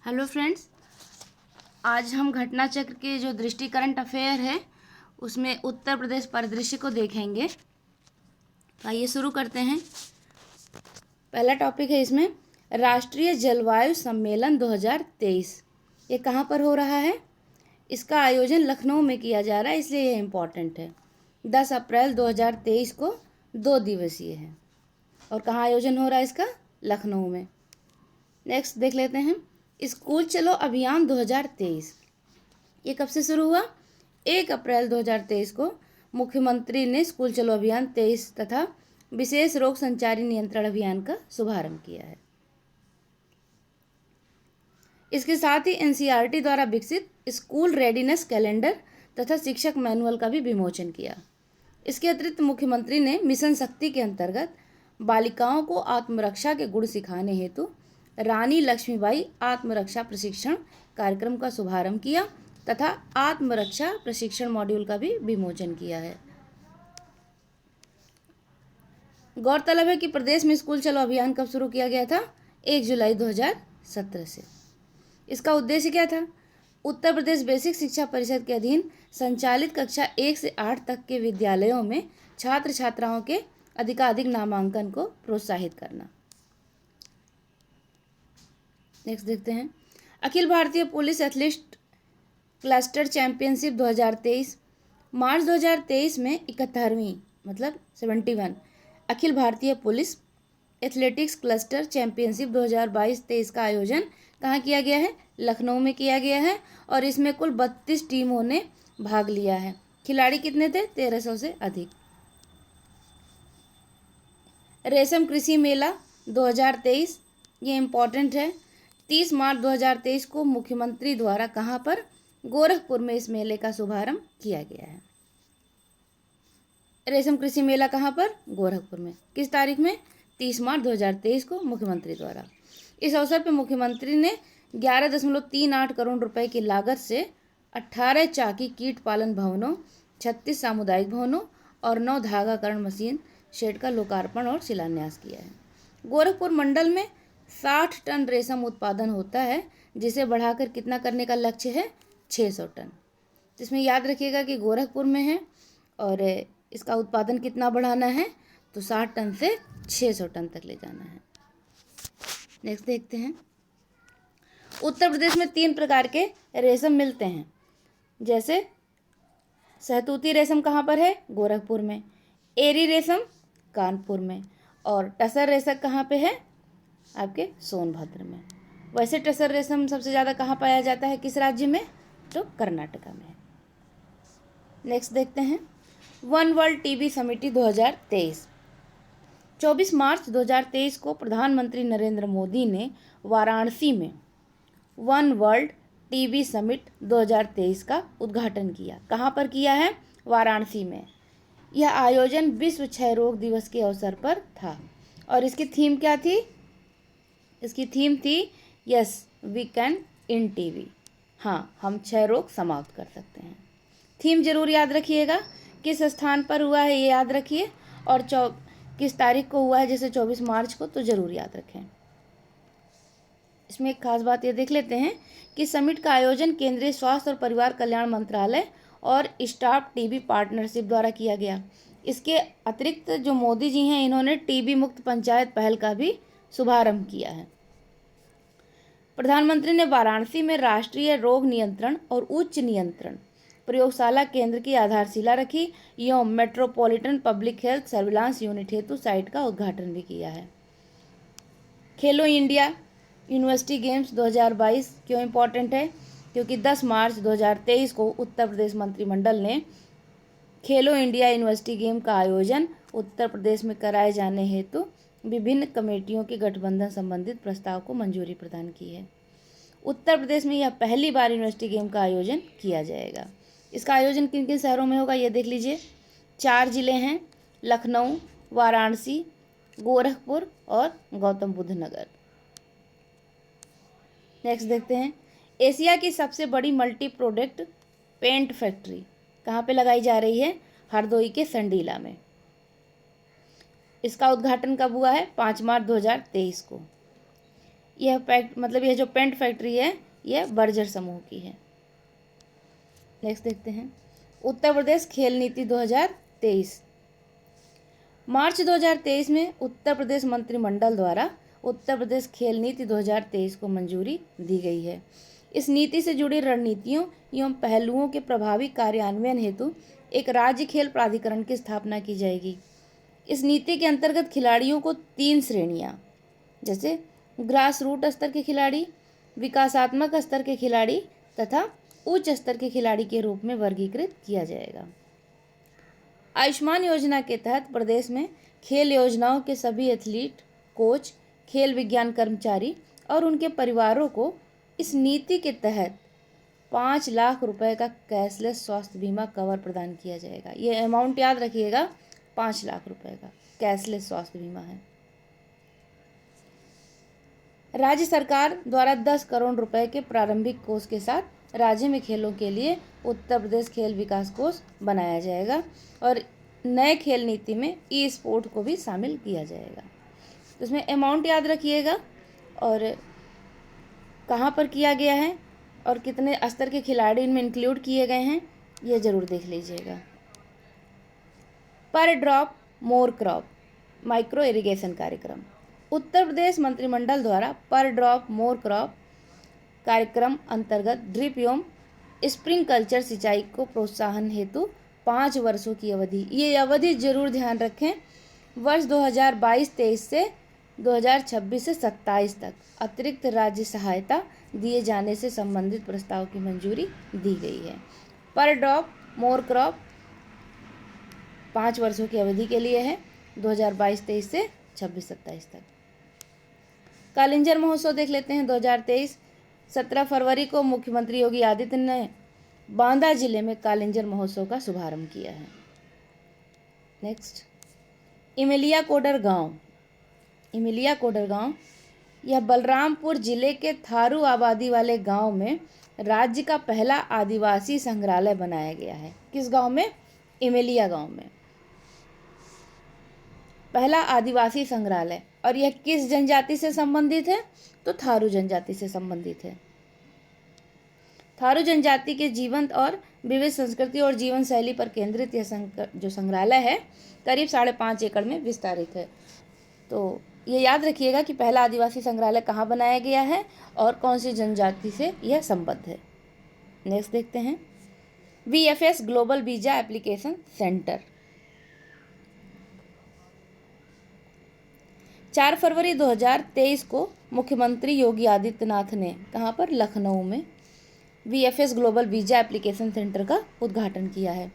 Hello friends, आज हम घटना चक्र के जो दृष्टि करंट अफेयर है उसमें उत्तर प्रदेश परिदृश्य को देखेंगे। तो आइए शुरू करते हैं। पहला टॉपिक है इसमें राष्ट्रीय जलवायु सम्मेलन 2023। ये कहाँ पर हो रहा है? इसका आयोजन लखनऊ में किया जा रहा है, इसलिए ये इम्पॉर्टेंट है। 10 अप्रैल 2023 को 2 दिवसीय है। और कहाँ आयोजन हो रहा है इसका? लखनऊ में। नेक्स्ट देख लेते हैं स्कूल चलो अभियान 2023। ये कब से शुरू हुआ? 1 अप्रैल 2023 को मुख्यमंत्री ने स्कूल चलो अभियान 23 तथा विशेष रोग संचारी नियंत्रण अभियान का शुभारंभ किया है। इसके साथ ही एनसीईआरटी द्वारा विकसित स्कूल रेडीनेस कैलेंडर तथा शिक्षक मैनुअल का भी विमोचन किया। इसके अतिरिक्त मुख्यमंत्री ने मिशन शक्ति के अंतर्गत बालिकाओं को आत्मरक्षा के गुण सिखाने हेतु रानी लक्ष्मीबाई आत्मरक्षा प्रशिक्षण कार्यक्रम का शुभारंभ किया तथा आत्मरक्षा प्रशिक्षण मॉड्यूल का भी विमोचन किया है। गौरतलब है कि प्रदेश में स्कूल चलो अभियान कब शुरू किया गया था? 1 जुलाई 2017 से। इसका उद्देश्य क्या था? उत्तर प्रदेश बेसिक शिक्षा परिषद के अधीन संचालित कक्षा 1 से 8 तक के विद्यालयों में छात्र छात्राओं के अधिकाधिक नामांकन को प्रोत्साहित करना। नेक्स्ट देखते हैं Akhil Bharatiya police athlete cluster championship 2023। मार्च 2023 में 71वीं मतलब 71 Akhil Bharatiya police athletics cluster championship 2022-23 का आयोजन कहाँ किया गया है? लखनऊ में किया गया है। और इसमें कुल 32 टीमों ने भाग लिया है। खिलाड़ी कितने थे? 1300 से अधिक। रेशम कृषि मेला 2023 ये इम्पॉर्टेंट है। 30 मार्च 2023 को मुख्यमंत्री द्वारा कहाँ पर? गोरखपुर में इस मेले का शुभारंभ किया गया है। रेशम कृषि मेला कहाँ पर? गोरखपुर में। किस तारीख में? 30 मार्च 2023 को मुख्यमंत्री द्वारा। इस अवसर पर मुख्यमंत्री ने 11.38 करोड़ रुपए की लागत से 18 चाकी कीट पालन भवनों, 36 सामुदायिक भवनों और 9 धागाकरण मशीन शेड का लोकार्पण और शिलान्यास किया है। गोरखपुर मंडल में 60 टन रेशम उत्पादन होता है, जिसे बढ़ाकर कितना करने का लक्ष्य है? 600 टन। जिसमें याद रखिएगा कि गोरखपुर में है और इसका उत्पादन कितना बढ़ाना है? तो 60 टन से 600 टन तक ले जाना है। नेक्स्ट देखते हैं उत्तर प्रदेश में 3 प्रकार के रेशम मिलते हैं। जैसे सहतूती रेशम कहाँ पर है? गोरखपुर में। एरी रेशम कानपुर में। और टसर रेशम कहाँ पे है? आपके सोनभद्र में। वैसे टसर रेशम सबसे ज़्यादा कहाँ पाया जाता है? किस राज्य में? तो कर्नाटका में। नेक्स्ट देखते हैं वन वर्ल्ड टीबी समिति 2023। 24 मार्च 2023 को प्रधानमंत्री नरेंद्र मोदी ने वाराणसी में वन वर्ल्ड टीबी समिट 2023 का उद्घाटन किया। कहाँ पर किया है? वाराणसी में। यह आयोजन विश्व क्षय रोग दिवस के अवसर पर था और इसकी थीम क्या थी? इसकी थीम थी yes we can end TB. हाँ, हम क्षय रोग समाप्त कर सकते हैं। थीम जरूर याद रखिएगा। किस स्थान पर हुआ है ये याद रखिए और किस तारीख को हुआ है, जैसे 24 मार्च को, तो ज़रूर याद रखें। इसमें एक खास बात ये देख लेते हैं कि समिट का आयोजन केंद्रीय स्वास्थ्य और परिवार कल्याण मंत्रालय और स्टाफ टीबी पार्टनरशिप द्वारा किया गया। इसके अतिरिक्त जो मोदी जी हैं, इन्होंने टीबी मुक्त पंचायत पहल का भी शुभारंभ किया है। प्रधानमंत्री ने वाराणसी में राष्ट्रीय रोग नियंत्रण और उच्च नियंत्रण प्रयोगशाला केंद्र की आधारशिला रखी एवं metropolitan public health surveillance unit हेतु साइट का उद्घाटन भी किया है। खेलो इंडिया यूनिवर्सिटी गेम्स 2022 क्यों इम्पोर्टेंट है? क्योंकि 10 मार्च 2023 को उत्तर प्रदेश मंत्रिमंडल ने खेलो इंडिया यूनिवर्सिटी गेम का आयोजन उत्तर प्रदेश में कराए जाने हेतु विभिन्न कमेटियों के गठबंधन संबंधित प्रस्ताव को मंजूरी प्रदान की है। उत्तर प्रदेश में यह पहली बार यूनिवर्सिटी गेम का आयोजन किया जाएगा। इसका आयोजन किन किन शहरों में होगा ये देख लीजिए। 4 जिले हैं, लखनऊ, वाराणसी, गोरखपुर और गौतम बुद्ध नगर। नेक्स्ट देखते हैं एशिया की सबसे बड़ी मल्टी प्रोडक्ट पेंट फैक्ट्री कहाँ पे लगाई जा रही है? हरदोई के संडीला में। इसका उद्घाटन कब हुआ है? 5 मार्च 2023 को। यह जो पेंट फैक्ट्री है यह बर्जर समूह की है। नेक्स्ट देखते हैं उत्तर प्रदेश खेल नीति 2023। मार्च 2023 में उत्तर प्रदेश मंत्रिमंडल द्वारा उत्तर प्रदेश खेल नीति 2023 को मंजूरी दी गई है। इस नीति से जुड़ी रणनीतियों एवं पहलुओं के प्रभावी कार्यान्वयन हेतु एक राज्य खेल प्राधिकरण की स्थापना की जाएगी। इस नीति के अंतर्गत खिलाड़ियों को 3 श्रेणियां जैसे ग्रास रूट स्तर के खिलाड़ी, विकासात्मक स्तर के खिलाड़ी तथा उच्च स्तर के खिलाड़ी के रूप में वर्गीकृत किया जाएगा। आयुष्मान योजना के तहत प्रदेश में खेल योजनाओं के सभी एथलीट, कोच, खेल विज्ञान कर्मचारी और उनके परिवारों को इस नीति के तहत 5 लाख रुपए का कैशलेस स्वास्थ्य बीमा कवर प्रदान किया जाएगा। ये अमाउंट याद रखिएगा, 5 लाख रुपए का कैशलेस स्वास्थ्य बीमा है। राज्य सरकार द्वारा 10 करोड़ रुपए के प्रारंभिक कोष के साथ राज्य में खेलों के लिए उत्तर प्रदेश खेल विकास कोष बनाया जाएगा और नए खेल नीति में ई स्पोर्ट को भी शामिल किया जाएगा। तो इसमें अमाउंट याद रखिएगा और कहाँ पर किया गया है और कितने स्तर के खिलाड़ी इनमें इंक्लूड किए गए हैं ये ज़रूर देख लीजिएगा। पर drop more crop micro irrigation कार्यक्रम। उत्तर प्रदेश मंत्रिमंडल द्वारा पर ड्रॉप मोर क्रॉप कार्यक्रम अंतर्गत ड्रिप एवं स्प्रिंकलचर सिंचाई को प्रोत्साहन हेतु 5 वर्षों की अवधि, ये अवधि जरूर ध्यान रखें, वर्ष 2022-23 से 2026 से 27 तक अतिरिक्त राज्य सहायता दिए जाने से संबंधित प्रस्ताव की मंजूरी दी गई है। पर ड्रॉप मोर क्रॉप 5 वर्षों की अवधि के लिए है, 2022-23 से 26-27 तक। कालिंजर महोत्सव देख लेते हैं 2023। 17 फरवरी को मुख्यमंत्री योगी आदित्यनाथ ने बांदा जिले में कालिंजर महोत्सव का शुभारंभ किया है। नेक्स्ट इमिलिया कोडर गांव। इमिलिया कोडर गांव यह बलरामपुर जिले के थारू आबादी वाले गांव में राज्य का पहला आदिवासी संग्रहालय बनाया गया है। किस गांव में? इमिलिया गांव में पहला आदिवासी संग्रहालय। और यह किस जनजाति से संबंधित है? तो थारू जनजाति से संबंधित है। थारू जनजाति के जीवंत और विविध संस्कृति और जीवन शैली पर केंद्रित यह जो संग्रहालय है करीब 5.5 एकड़ में विस्तारित है। तो ये याद रखिएगा कि पहला आदिवासी संग्रहालय कहाँ बनाया गया है और कौन सी जनजाति से यह संबद्ध है। नेक्स्ट देखते हैं VFS global visa application centre. 4 फरवरी 2023 को मुख्यमंत्री योगी आदित्यनाथ ने कहाँ पर? लखनऊ में VFS global visa application centre का उद्घाटन किया है।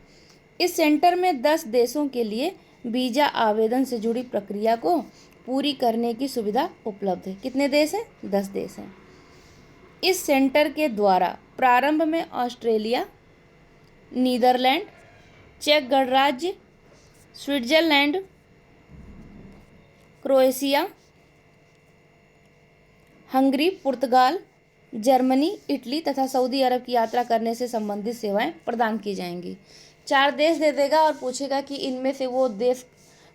इस सेंटर में 10 देशों के लिए वीजा आवेदन से जुड़ी प्रक्रिया को पूरी करने की सुविधा उपलब्ध है। कितने देश हैं? 10 देश हैं। इस सेंटर के द्वारा प्रारंभ में ऑस्ट्रेलिया, नीदरलैंड, चेक गणराज्य, स्विट्जरलैंड, क्रोएशिया, हंगरी, पुर्तगाल, जर्मनी, इटली तथा सऊदी अरब की यात्रा करने से संबंधित सेवाएं प्रदान की जाएंगी। 4 देश दे देगा और पूछेगा कि इनमें से वो देश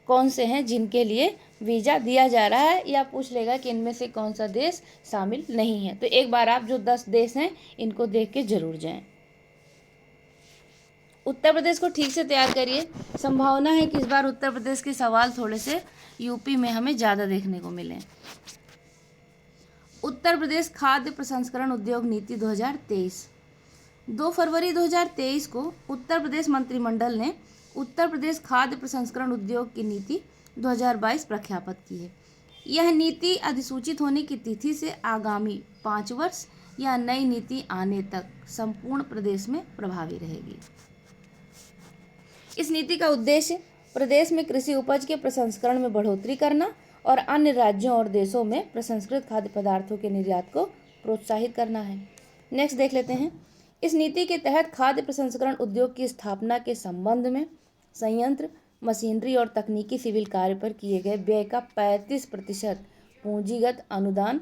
कौन से हैं जिनके लिए वीज़ा दिया जा रहा है, या पूछ लेगा कि इनमें से कौन सा देश शामिल नहीं है। तो एक बार आप जो 10 देश हैं इनको देख के जरूर जाएं। उत्तर प्रदेश को ठीक से तैयार करिए। संभावना है कि इस बार उत्तर प्रदेश के सवाल थोड़े से यूपी में हमें ज़्यादा देखने को मिले। उत्तर प्रदेश खाद्य प्रसंस्करण उद्योग नीति 2023। 2 फरवरी 2023 को उत्तर प्रदेश मंत्रिमंडल ने उत्तर प्रदेश खाद्य प्रसंस्करण उद्योग की नीति 2022 प्रख्यापित की है। यह नीति अधिसूचित होने की तिथि से आगामी 5 वर्ष या नई नीति आने तक संपूर्ण प्रदेश में प्रभावी रहेगी। इस नीति का उद्देश्य प्रदेश में कृषि उपज के प्रसंस्करण में बढ़ोतरी करना और अन्य राज्यों और देशों में प्रसंस्कृत खाद्य पदार्थों के निर्यात को प्रोत्साहित करना है। नेक्स्ट देख लेते हैं। इस नीति के तहत खाद्य प्रसंस्करण उद्योग की स्थापना के संबंध में संयंत्र, मशीनरी और तकनीकी सिविल कार्य पर किए गए व्यय का 35% पूंजीगत अनुदान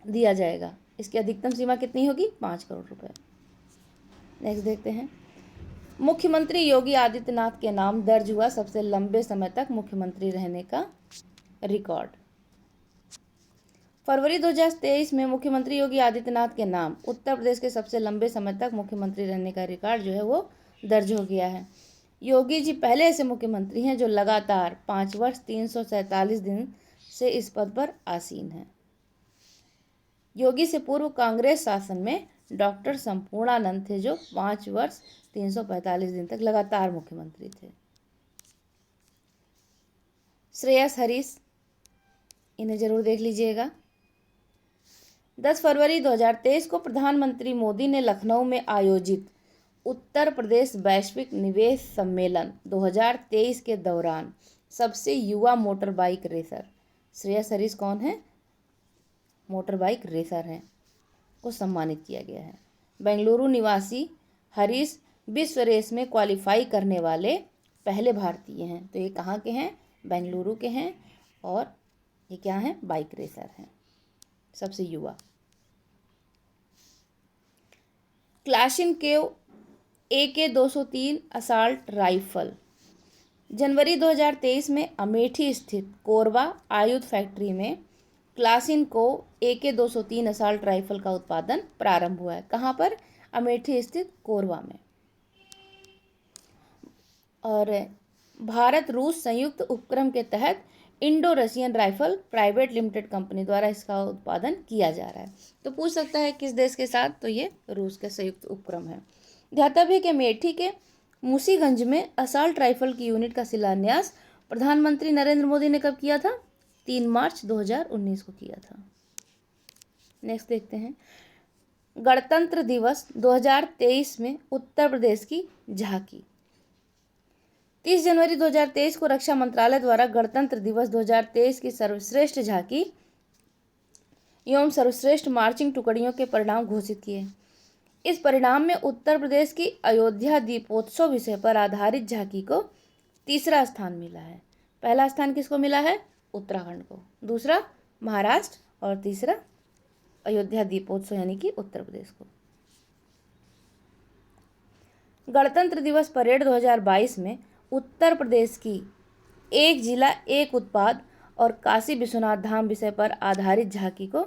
दिया जाएगा। इसकी अधिकतम सीमा कितनी होगी? 5 करोड़ रुपए। नेक्स्ट देखते हैं। मुख्यमंत्री योगी आदित्यनाथ के नाम दर्ज हुआ सबसे लंबे समय तक मुख्यमंत्री रहने का रिकॉर्ड। फरवरी 2023 में मुख्यमंत्री योगी आदित्यनाथ के नाम उत्तर प्रदेश के सबसे लंबे समय तक मुख्यमंत्री रहने का रिकॉर्ड जो है वो दर्ज हो गया है। योगी जी पहले ऐसे मुख्यमंत्री हैं जो लगातार 5 वर्ष 347 दिन से इस पद पर आसीन हैं। योगी से पूर्व कांग्रेस शासन में डॉक्टर संपूर्णानंद थे जो 5 वर्ष 345 दिन तक लगातार मुख्यमंत्री थे। श्रेयस हरीश, इन्हें जरूर देख लीजिएगा। 10 फरवरी 2023 को प्रधानमंत्री मोदी ने लखनऊ में आयोजित उत्तर प्रदेश वैश्विक निवेश सम्मेलन 2023 के दौरान सबसे युवा motor bike racer Shreyas Harish कौन है? मोटर बाइक रेसर हैं, को सम्मानित किया गया है। बेंगलुरु निवासी हरीश विश्व रेस में क्वालिफाई करने वाले पहले भारतीय हैं। तो ये कहाँ के हैं? बेंगलुरु के हैं और ये क्या हैं? बाइक रेसर हैं, सबसे युवा। क्लाशिनकोव AK-203 असॉल्ट राइफल जनवरी 2023 में अमेठी स्थित कोरबा आयुध फैक्ट्री में क्लाशिनकोव AK-203 असॉल्ट राइफल का उत्पादन प्रारंभ हुआ है। कहाँ पर? अमेठी स्थित कोरबा में। और भारत रूस संयुक्त उपक्रम के तहत Indo Russian rifle private limited company द्वारा इसका उत्पादन किया जा रहा है। तो पूछ सकता है किस देश के साथ? तो ये रूस के संयुक्त उपक्रम है। ध्यातव्य के अमेठी के मुसीगंज में असॉल्ट राइफल की यूनिट का शिलान्यास प्रधानमंत्री नरेंद्र मोदी ने कब किया था? 3 मार्च 2019 को किया था। नेक्स्ट देखते हैं, गणतंत्र दिवस 2023 में उत्तर प्रदेश की झांकी। 30 जनवरी 2023 को रक्षा मंत्रालय द्वारा गणतंत्र दिवस 2023 की सर्वश्रेष्ठ झांकी एवं सर्वश्रेष्ठ मार्चिंग टुकड़ियों के परिणाम घोषित किए। इस परिणाम में उत्तर प्रदेश की अयोध्या दीपोत्सव विषय पर आधारित झांकी को तीसरा स्थान मिला है। पहला स्थान किसको मिला है? उत्तराखंड को, दूसरा महाराष्ट्र और तीसरा अयोध्या दीपोत्सव यानी कि उत्तर प्रदेश को। गणतंत्र दिवस परेड 2022 में उत्तर प्रदेश की एक जिला एक उत्पाद और काशी विश्वनाथ धाम विषय पर आधारित झांकी को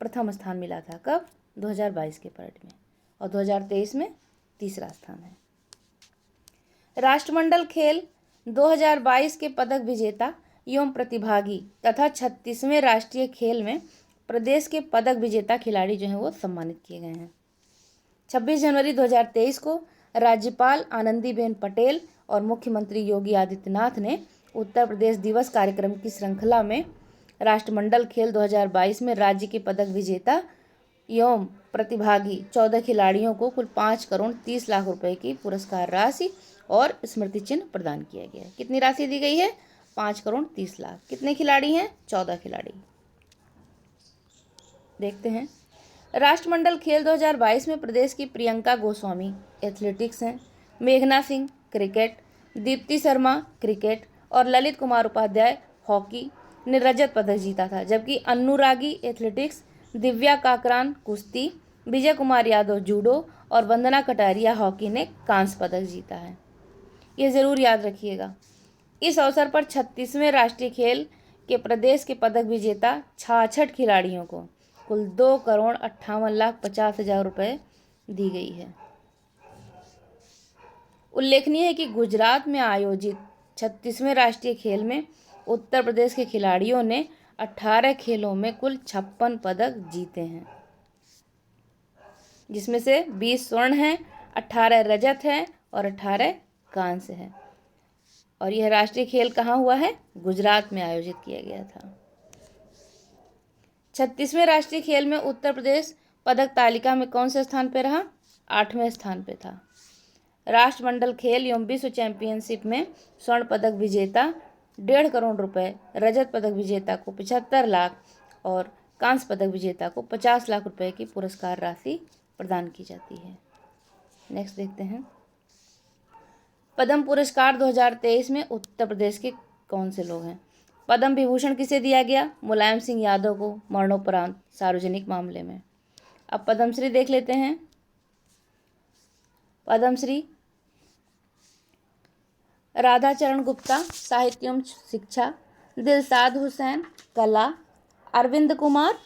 प्रथम स्थान मिला था। कब? 2022 के परेड में। और 2023 में तीसरा स्थान है। राष्ट्रमंडल खेल 2022 के पदक विजेता एवं प्रतिभागी तथा 36वें राष्ट्रीय खेल में प्रदेश के पदक विजेता खिलाड़ी जो हैं वो सम्मानित किए गए हैं। 26 जनवरी 2023 को राज्यपाल आनंदीबेन पटेल और मुख्यमंत्री योगी आदित्यनाथ ने उत्तर प्रदेश दिवस कार्यक्रम की श्रृंखला में राष्ट्रमंडल खेल 2022 में राज्य के पदक विजेता एवं प्रतिभागी 14 खिलाड़ियों को कुल 5 करोड़ 30 लाख रुपए की पुरस्कार राशि और स्मृति चिन्ह प्रदान किया गया है। कितनी राशि दी गई है? 5 करोड़ 30 लाख। कितने खिलाड़ी हैं? 14 खिलाड़ी। देखते हैं, राष्ट्रमंडल खेल 2022 में प्रदेश की प्रियंका गोस्वामी एथलेटिक्स हैं, मेघना सिंह क्रिकेट, दीप्ति शर्मा क्रिकेट और ललित कुमार उपाध्याय हॉकी ने रजत पदक जीता था। जबकि अनुरागी एथलेटिक्स, दिव्या काकरान कुश्ती, विजय कुमार यादव जूडो और वंदना कटारिया हॉकी ने कांस्य पदक जीता है। ये ज़रूर याद रखिएगा। इस अवसर पर 36वें राष्ट्रीय खेल के प्रदेश के पदक विजेता 66 खिलाड़ियों को कुल 2 करोड़ 58 लाख 50 हजार रुपये दी गई है। उल्लेखनीय है कि गुजरात में आयोजित 36वें राष्ट्रीय खेल में उत्तर प्रदेश के खिलाड़ियों ने 18 खेलों में कुल 56 पदक जीते हैं, जिसमें से 20 स्वर्ण हैं, 18 रजत हैं और 18 कांस्य हैं। और यह राष्ट्रीय खेल कहाँ हुआ है? गुजरात में आयोजित किया गया था। 36वें राष्ट्रीय खेल में उत्तर प्रदेश पदक तालिका में कौन से स्थान पर रहा? 8वें स्थान पर था। राष्ट्रमंडल खेल एवं विश्व चैंपियनशिप में स्वर्ण पदक विजेता 1.5 करोड़ रुपए, रजत पदक विजेता को 75 लाख और कांस्य पदक विजेता को 50 लाख रुपए की पुरस्कार राशि प्रदान की जाती है। नेक्स्ट देखते हैं, पद्म पुरस्कार 2023 में उत्तर प्रदेश के कौन से लोग हैं? पद्म विभूषण किसे दिया गया? मुलायम सिंह यादव को मरणोपरांत सार्वजनिक मामले में। अब पद्मश्री देख लेते हैं। पद्मश्री राधाचरण गुप्ता साहित्य एवं शिक्षा, दिलशाद हुसैन कला, अरविंद कुमार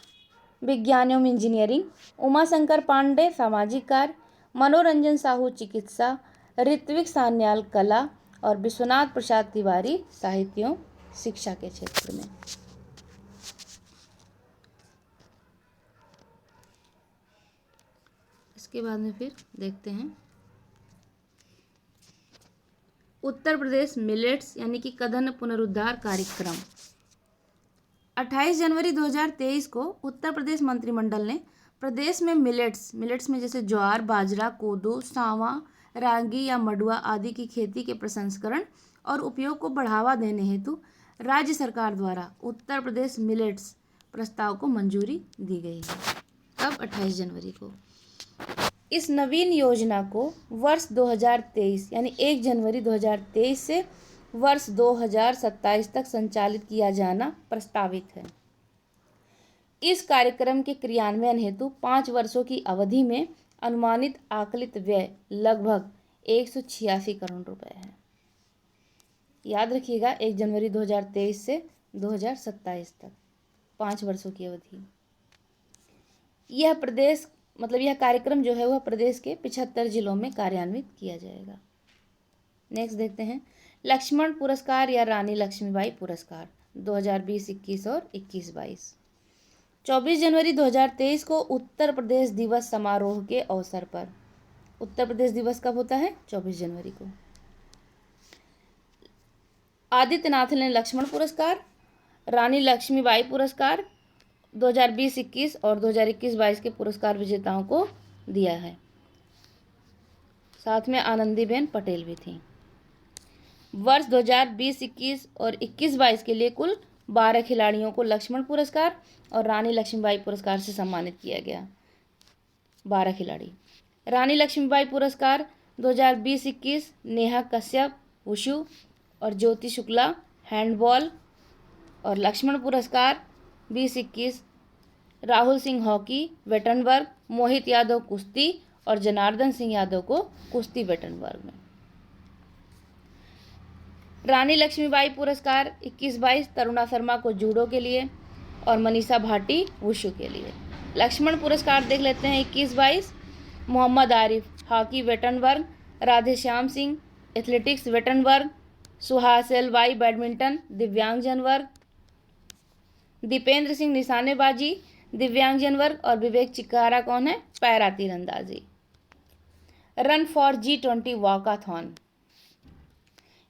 विज्ञान एवं इंजीनियरिंग, उमाशंकर पांडे सामाजिक कार्य, मनोरंजन साहू चिकित्सा, ऋत्विक सान्याल कला और विश्वनाथ प्रसाद तिवारी साहित्य एवं शिक्षा के क्षेत्र में। इसके बाद में फिर देखते हैं उत्तर प्रदेश मिलेट्स यानी कि कदन पुनरुद्धार कार्यक्रम। 28 जनवरी 2023 को उत्तर प्रदेश मंत्रिमंडल ने प्रदेश में मिलेट्स में जैसे ज्वार, बाजरा, कोदो, सांवा, रागी या मडुआ आदि की खेती के प्रसंस्करण और उपयोग को बढ़ावा देने हेतु राज्य सरकार द्वारा उत्तर प्रदेश मिलेट्स प्रस्ताव को मंजूरी दी गई है। अब 28 जनवरी को इस नवीन योजना को वर्ष 2023 यानी 1 जनवरी 2023 से वर्ष 2027 तक संचालित किया जाना प्रस्तावित है। इस कार्यक्रम के क्रियान्वयन हेतु 5 वर्षों की अवधि में अनुमानित आकलित व्यय लगभग 186 करोड़ रुपए है। याद रखिएगा 1 जनवरी 2023 से 2027 तक 5 वर्षों की अवधि। यह कार्यक्रम जो है वह प्रदेश के 75 जिलों में कार्यान्वित किया जाएगा। नेक्स्ट देखते हैं लक्ष्मण पुरस्कार या रानी लक्ष्मीबाई पुरस्कार 2020-21 और 21-22। 24 जनवरी 2023 को उत्तर प्रदेश दिवस समारोह के अवसर पर, उत्तर प्रदेश दिवस कब होता है? 24 जनवरी को। आदित्यनाथ ने लक्ष्मण पुरस्कार, रानी लक्ष्मीबाई पुरस्कार 2020-21 और 2021-22 के पुरस्कार विजेताओं को दिया है। साथ में आनंदीबेन पटेल भी थी। वर्ष 2020-21 और 21-22 के लिए कुल 12 खिलाड़ियों को लक्ष्मण पुरस्कार और रानी लक्ष्मीबाई पुरस्कार से सम्मानित किया गया। 12 खिलाड़ी। रानी लक्ष्मीबाई पुरस्कार 2020-21 नेहा कश्यप वुशु और ज्योति शुक्ला हैंडबॉल, और लक्ष्मण पुरस्कार 2021 राहुल सिंह हॉकी वेटनवर्ग, मोहित यादव कुश्ती और जनार्दन सिंह यादव को कुश्ती वेटनवर्ग में। रानी लक्ष्मीबाई पुरस्कार 21-22 तरुणा शर्मा को जूडो के लिए और मनीषा भाटी वुशु के लिए। लक्ष्मण पुरस्कार देख लेते हैं 21-22 मोहम्मद आरिफ हॉकी वेटनवर्ग, राधेश्याम सिंह एथलेटिक्स वेटनवर्ग, सुहास एलवाई बैडमिंटन दिव्यांगजन वर्ग, दीपेंद्र सिंह निशानेबाजी दिव्यांगजन वर्ग और विवेक चिकारा कौन है? पैरा तीरंदाजी। रन फॉर G20 वॉकाथॉन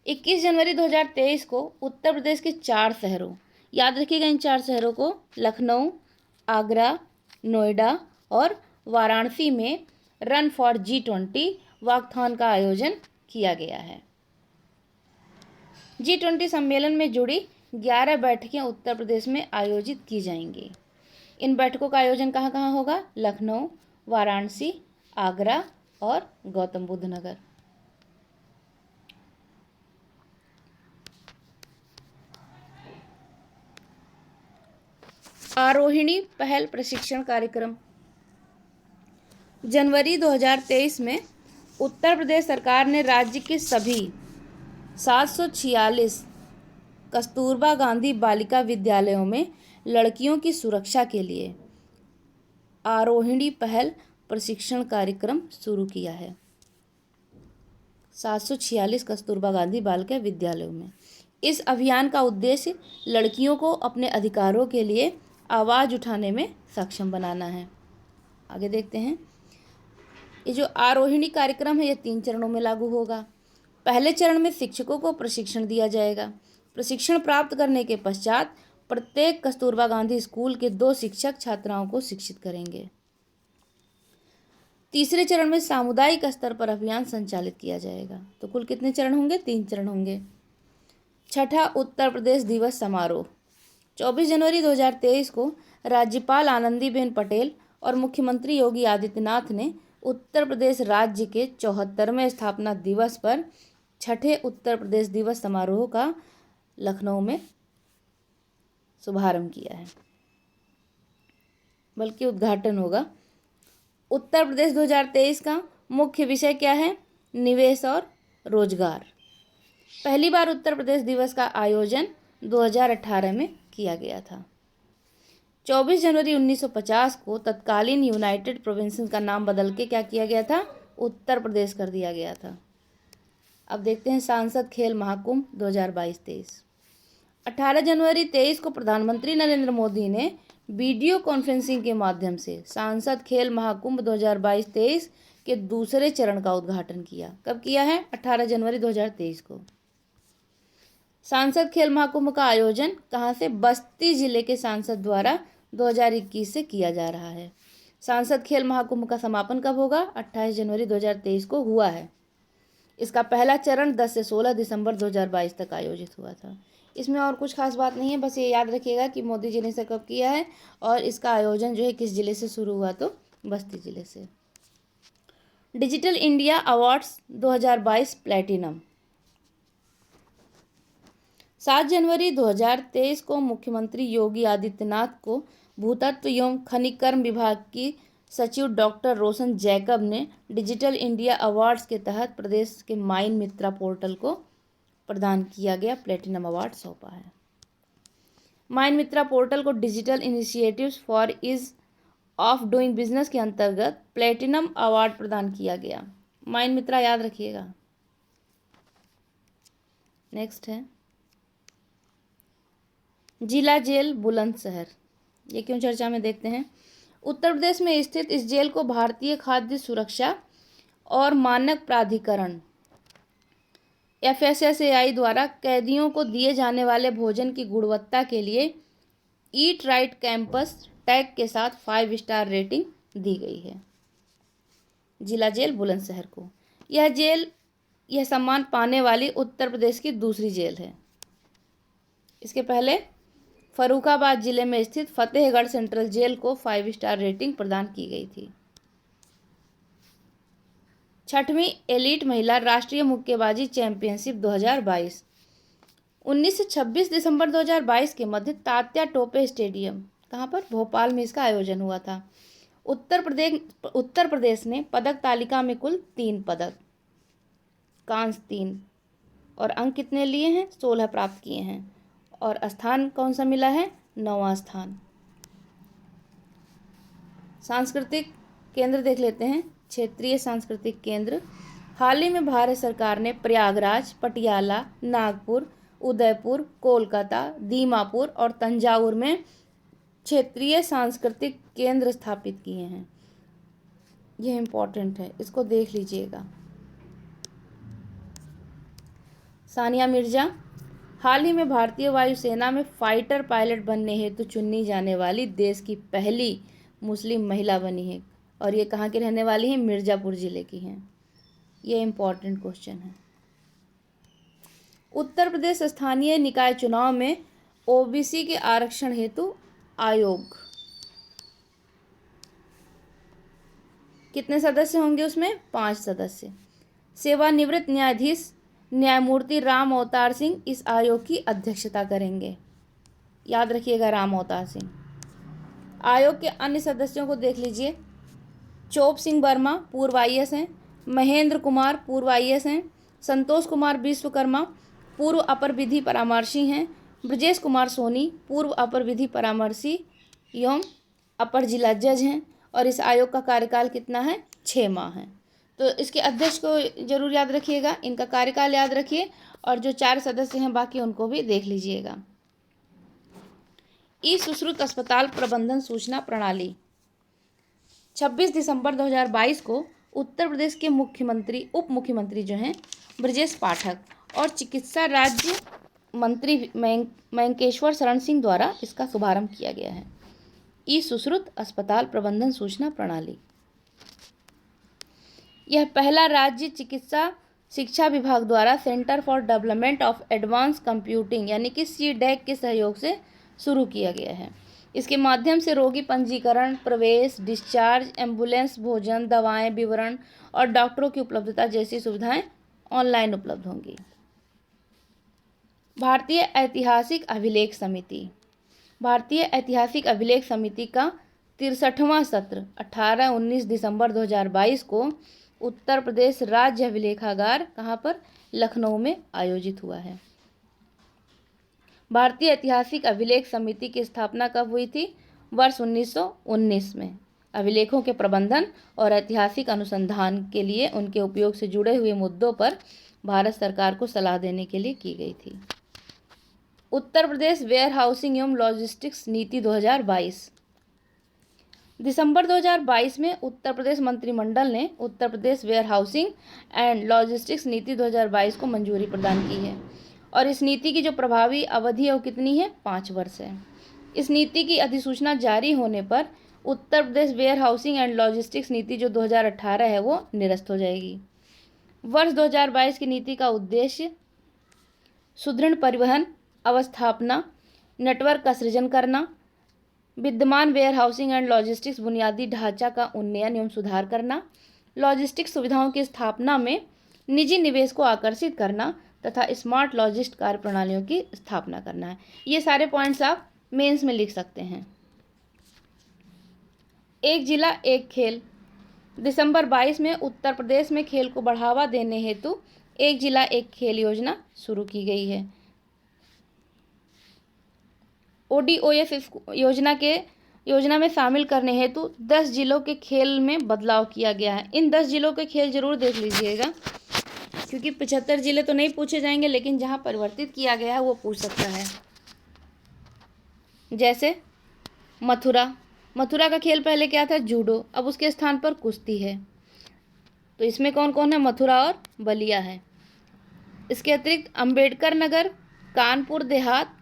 21 जनवरी 2023 को उत्तर प्रदेश के 4 शहरों, याद रखिएगा इन 4 शहरों को, लखनऊ, आगरा, नोएडा और वाराणसी में रन फॉर G20 वॉकाथॉन का आयोजन किया गया है। G20 सम्मेलन में जुड़ी 11 बैठकें उत्तर प्रदेश में आयोजित की जाएंगी। इन बैठकों का आयोजन कहाँ कहाँ होगा? लखनऊ, वाराणसी, आगरा और गौतम बुद्ध नगर। आरोहिणी पहल प्रशिक्षण कार्यक्रम जनवरी 2023 में उत्तर प्रदेश सरकार ने राज्य के सभी 746 कस्तूरबा गांधी बालिका विद्यालयों में लड़कियों की सुरक्षा के लिए आरोहिणी पहल प्रशिक्षण कार्यक्रम शुरू किया है। 746 कस्तूरबा गांधी बालिका विद्यालयों में इस अभियान का उद्देश्य लड़कियों को अपने अधिकारों के लिए आवाज़ उठाने में सक्षम बनाना है। आगे देखते हैं, ये जो आरोहिणी कार्यक्रम है ये 3 चरणों में लागू होगा। पहले चरण में शिक्षकों को प्रशिक्षण दिया जाएगा। प्रशिक्षण प्राप्त करने के पश्चात प्रत्येक कस्तूरबा गांधी स्कूल के 2 शिक्षक छात्राओं को शिक्षित करेंगे। तीसरे चरण में सामुदायिक स्तर पर अभियान संचालित किया जाएगा। तो कुल कितने चरण होंगे? 3 चरण होंगे। छठा उत्तर प्रदेश दिवस समारोह 24 जनवरी 2023 को राज्यपाल आनंदीबेन पटेल और मुख्यमंत्री योगी आदित्यनाथ ने उत्तर प्रदेश राज्य के 74वें स्थापना दिवस पर छठे उत्तर प्रदेश दिवस समारोह का लखनऊ में शुभारंभ किया है, बल्कि उद्घाटन होगा। उत्तर प्रदेश 2023 का मुख्य विषय क्या है? निवेश और रोजगार। पहली बार उत्तर प्रदेश दिवस का आयोजन 2018 में किया गया था। 24 जनवरी 1950 को तत्कालीन यूनाइटेड प्रोविंसेस का नाम बदल के क्या किया गया था? उत्तर प्रदेश कर दिया गया था। अब देखते हैं सांसद खेल महाकुंभ 2022-23। 18 जनवरी 23 को प्रधानमंत्री नरेंद्र मोदी ने वीडियो कॉन्फ्रेंसिंग के माध्यम से सांसद खेल महाकुंभ 2022-23 के दूसरे चरण का उद्घाटन किया। कब किया है? 18 जनवरी 2023 को। सांसद खेल महाकुंभ का आयोजन कहाँ से? बस्ती जिले के सांसद द्वारा 2021 से किया जा रहा है। सांसद खेल महाकुंभ का समापन कब होगा? 28 जनवरी 2023 को हुआ है। इसका पहला चरण 10 से 16 दिसंबर 2022 तक आयोजित हुआ था। इसमें और कुछ खास बात नहीं है, बस ये याद रखिएगा कि मोदी जी ने इसे कब किया है और इसका आयोजन जो है किस जिले से शुरू हुआ, तो बस्ती जिले से। Digital India awards 2022 platinum. 7 जनवरी 2023 को मुख्यमंत्री योगी आदित्यनाथ को भूतत्व एवं खनिकर्म विभाग की सचिव डॉक्टर रोशन जैकब ने डिजिटल इंडिया अवार्ड्स के तहत प्रदेश के माइन मित्रा पोर्टल को प्रदान किया गया प्लेटिनम अवार्ड सौंपा है। माइन मित्रा पोर्टल को digital initiatives for ease of doing business के अंतर्गत प्लेटिनम अवार्ड प्रदान किया गया। माइन मित्रा याद रखिएगा। नेक्स्ट है जिला जेल बुलंदशहर। ये क्यों चर्चा में, देखते हैं। उत्तर प्रदेश में स्थित इस जेल को भारतीय खाद्य सुरक्षा और मानक प्राधिकरण FSSAI द्वारा कैदियों को दिए जाने वाले भोजन की गुणवत्ता के लिए ईट राइट कैंपस टैग के साथ 5 स्टार रेटिंग दी गई है। जिला जेल बुलंदशहर को यह सम्मान पाने वाली उत्तर प्रदेश की दूसरी जेल है। इसके पहले फर्रुखाबाद जिले में स्थित फतेहगढ़ सेंट्रल जेल को 5 स्टार रेटिंग प्रदान की गई थी। 6वीं एलीट महिला राष्ट्रीय मुक्केबाजी चैंपियनशिप 2022 19 से 26 दिसंबर 2022 के मध्य तात्या टोपे स्टेडियम, कहाँ पर? भोपाल में इसका आयोजन हुआ था। उत्तर प्रदेश ने पदक तालिका में कुल 3 पदक, कांस्य 3 और अंक कितने लिए हैं? 16 प्राप्त किए हैं। और स्थान कौन सा मिला है? 9वां स्थान। सांस्कृतिक केंद्र देख लेते हैं। क्षेत्रीय सांस्कृतिक केंद्र। हाल ही में भारत सरकार ने प्रयागराज, पटियाला, नागपुर, उदयपुर, कोलकाता, दीमापुर और तंजावुर में क्षेत्रीय सांस्कृतिक केंद्र स्थापित किए हैं। यह इम्पोर्टेंट है, इसको देख लीजिएगा। सानिया मिर्जा हाल ही में भारतीय वायुसेना में फाइटर पायलट बनने हेतु चुनी जाने वाली देश की पहली मुस्लिम महिला बनी है और ये कहाँ की रहने वाली है? मिर्ज़ापुर जिले की हैं। ये इम्पॉर्टेंट क्वेश्चन है। उत्तर प्रदेश स्थानीय निकाय चुनाव में OBC के आरक्षण हेतु आयोग कितने सदस्य होंगे? उसमें 5 सदस्य। सेवानिवृत्त न्यायाधीश न्यायमूर्ति राम अवतार सिंह इस आयोग की अध्यक्षता करेंगे। याद रखिएगा, राम अवतार सिंह। आयोग के अन्य सदस्यों को देख लीजिए। चोप सिंह वर्मा पूर्व IAS हैं, महेंद्र कुमार पूर्व IAS हैं, संतोष कुमार विश्वकर्मा पूर्व अपर विधि परामर्शी हैं, ब्रजेश कुमार सोनी पूर्व अपर विधि परामर्शी एवं अपर जिला जज हैं और इस आयोग का कार्यकाल कितना है? 6 माह है। तो इसके अध्यक्ष को जरूर याद रखिएगा, इनका कार्यकाल याद रखिए और जो 4 सदस्य हैं बाकी उनको भी देख लीजिएगा। सुश्रुत अस्पताल प्रबंधन सूचना प्रणाली 26 दिसंबर 2022 को उत्तर प्रदेश के उप मुख्यमंत्री जो हैं ब्रजेश पाठक और चिकित्सा राज्य मंत्री मयंकेश्वर शरण सिंह द्वारा इसका शुभारंभ किया गया है। सुश्रुत अस्पताल प्रबंधन सूचना प्रणाली यह पहला राज्य चिकित्सा शिक्षा विभाग द्वारा centre for development of advance computing यानी कि CDAC के सहयोग से शुरू किया गया है। इसके माध्यम से रोगी पंजीकरण, प्रवेश, डिस्चार्ज, एम्बुलेंस, भोजन, दवाएं, विवरण और डॉक्टरों की उपलब्धता जैसी सुविधाएं ऑनलाइन उपलब्ध होंगी। भारतीय ऐतिहासिक अभिलेख समिति का 63वां सत्र 18-19 दिसंबर 2022 को उत्तर प्रदेश राज्य अभिलेखागार कहाँ पर? लखनऊ में आयोजित हुआ है। भारतीय ऐतिहासिक अभिलेख समिति की स्थापना कब हुई थी? वर्ष 1919 में अभिलेखों के प्रबंधन और ऐतिहासिक अनुसंधान के लिए उनके उपयोग से जुड़े हुए मुद्दों पर भारत सरकार को सलाह देने के लिए की गई थी। उत्तर प्रदेश वेयर हाउसिंग एवं लॉजिस्टिक्स नीति 2022। दिसंबर 2022 में उत्तर प्रदेश मंत्रिमंडल ने Uttar Pradesh where housing and logistics नीति 2022 को मंजूरी प्रदान की है और इस नीति की जो प्रभावी अवधि है वो कितनी है, 5 वर्ष है। इस नीति की अधिसूचना जारी होने पर Uttar Pradesh where housing and logistics नीति जो 2018 है वो निरस्त हो जाएगी। वर्ष 2022 की नीति का उद्देश्य सुदृढ़ परिवहन अवस्थापना नेटवर्क का सृजन करना, विद्यमान वेयर हाउसिंग एंड लॉजिस्टिक्स बुनियादी ढांचा का उन्नयन एवं सुधार करना, लॉजिस्टिक्स सुविधाओं की स्थापना में निजी निवेश को आकर्षित करना तथा स्मार्ट लॉजिस्ट कार्य प्रणालियों की स्थापना करना है। ये सारे पॉइंट्स आप मेंस में लिख सकते हैं। एक जिला एक खेल। दिसंबर 22 में उत्तर प्रदेश में खेल को बढ़ावा देने हेतु एक जिला एक खेल योजना शुरू की गई है। ODOF योजना में शामिल करने हेतु 10 जिलों के खेल में बदलाव किया गया है। इन 10 जिलों के खेल जरूर देख लीजिएगा, क्योंकि 75 जिले तो नहीं पूछे जाएंगे, लेकिन जहाँ परिवर्तित किया गया है वो पूछ सकता है। जैसे मथुरा का खेल पहले क्या था, जूडो, अब उसके स्थान पर कुश्ती है। तो इसमें कौन कौन है, मथुरा और बलिया है। इसके अतिरिक्त अंबेडकर नगर, कानपुर देहात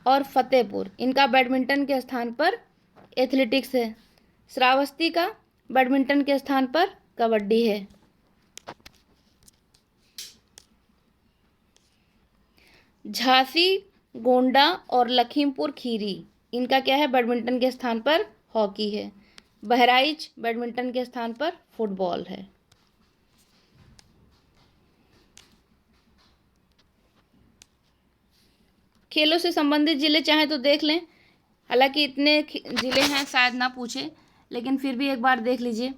और फतेहपुर, इनका बैडमिंटन के स्थान पर एथलेटिक्स है। श्रावस्ती का बैडमिंटन के स्थान पर कबड्डी है। झांसी, गोंडा और लखीमपुर खीरी, इनका क्या है, बैडमिंटन के स्थान पर हॉकी है। बहराइच बैडमिंटन के स्थान पर फुटबॉल है। खेलों से संबंधित जिले चाहें तो देख लें, हालांकि इतने जिले हैं शायद ना पूछे, लेकिन फिर भी एक बार देख लीजिए।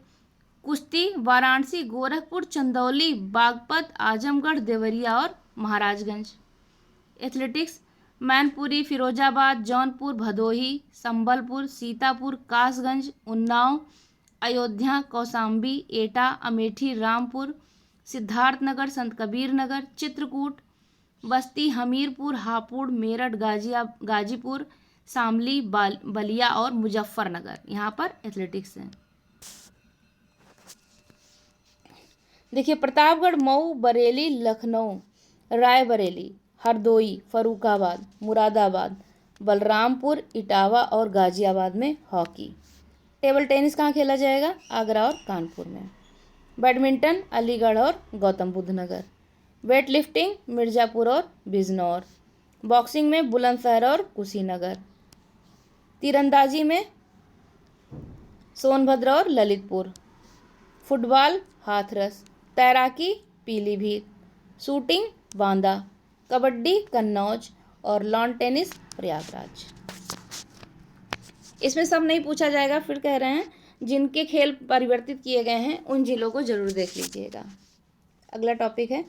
कुश्ती वाराणसी, गोरखपुर, चंदौली, बागपत, आजमगढ़, देवरिया और महाराजगंज। एथलेटिक्स मैनपुरी, फिरोजाबाद, जौनपुर, भदोही, संबलपुर, सीतापुर, कासगंज, उन्नाव, अयोध्या, कौशाम्बी, एटा, अमेठी, रामपुर, सिद्धार्थनगर, संत कबीर नगर, चित्रकूट, बस्ती, हमीरपुर, हापुड़, मेरठ, गाजीपुर, शामली, बलिया और मुजफ्फरनगर, यहाँ पर एथलेटिक्स है। देखिए, प्रतापगढ़, मऊ, बरेली, लखनऊ, रायबरेली, हरदोई, फरुखाबाद, मुरादाबाद, बलरामपुर, इटावा और गाजियाबाद में हॉकी। टेबल टेनिस कहाँ खेला जाएगा, आगरा और कानपुर में। बैडमिंटन अलीगढ़ और गौतम बुद्ध नगर। वेट लिफ्टिंग मिर्ज़ापुर और बिजनौर। बॉक्सिंग में बुलंदशहर और कुशीनगर। तीरंदाजी में सोनभद्र और ललितपुर। फुटबॉल हाथरस। तैराकी पीलीभीत। शूटिंग बांदा। कबड्डी कन्नौज और लॉन टेनिस प्रयागराज। इसमें सब नहीं पूछा जाएगा, फिर कह रहे हैं जिनके खेल परिवर्तित किए गए हैं उन जिलों को जरूर देख लीजिएगा। अगला टॉपिक है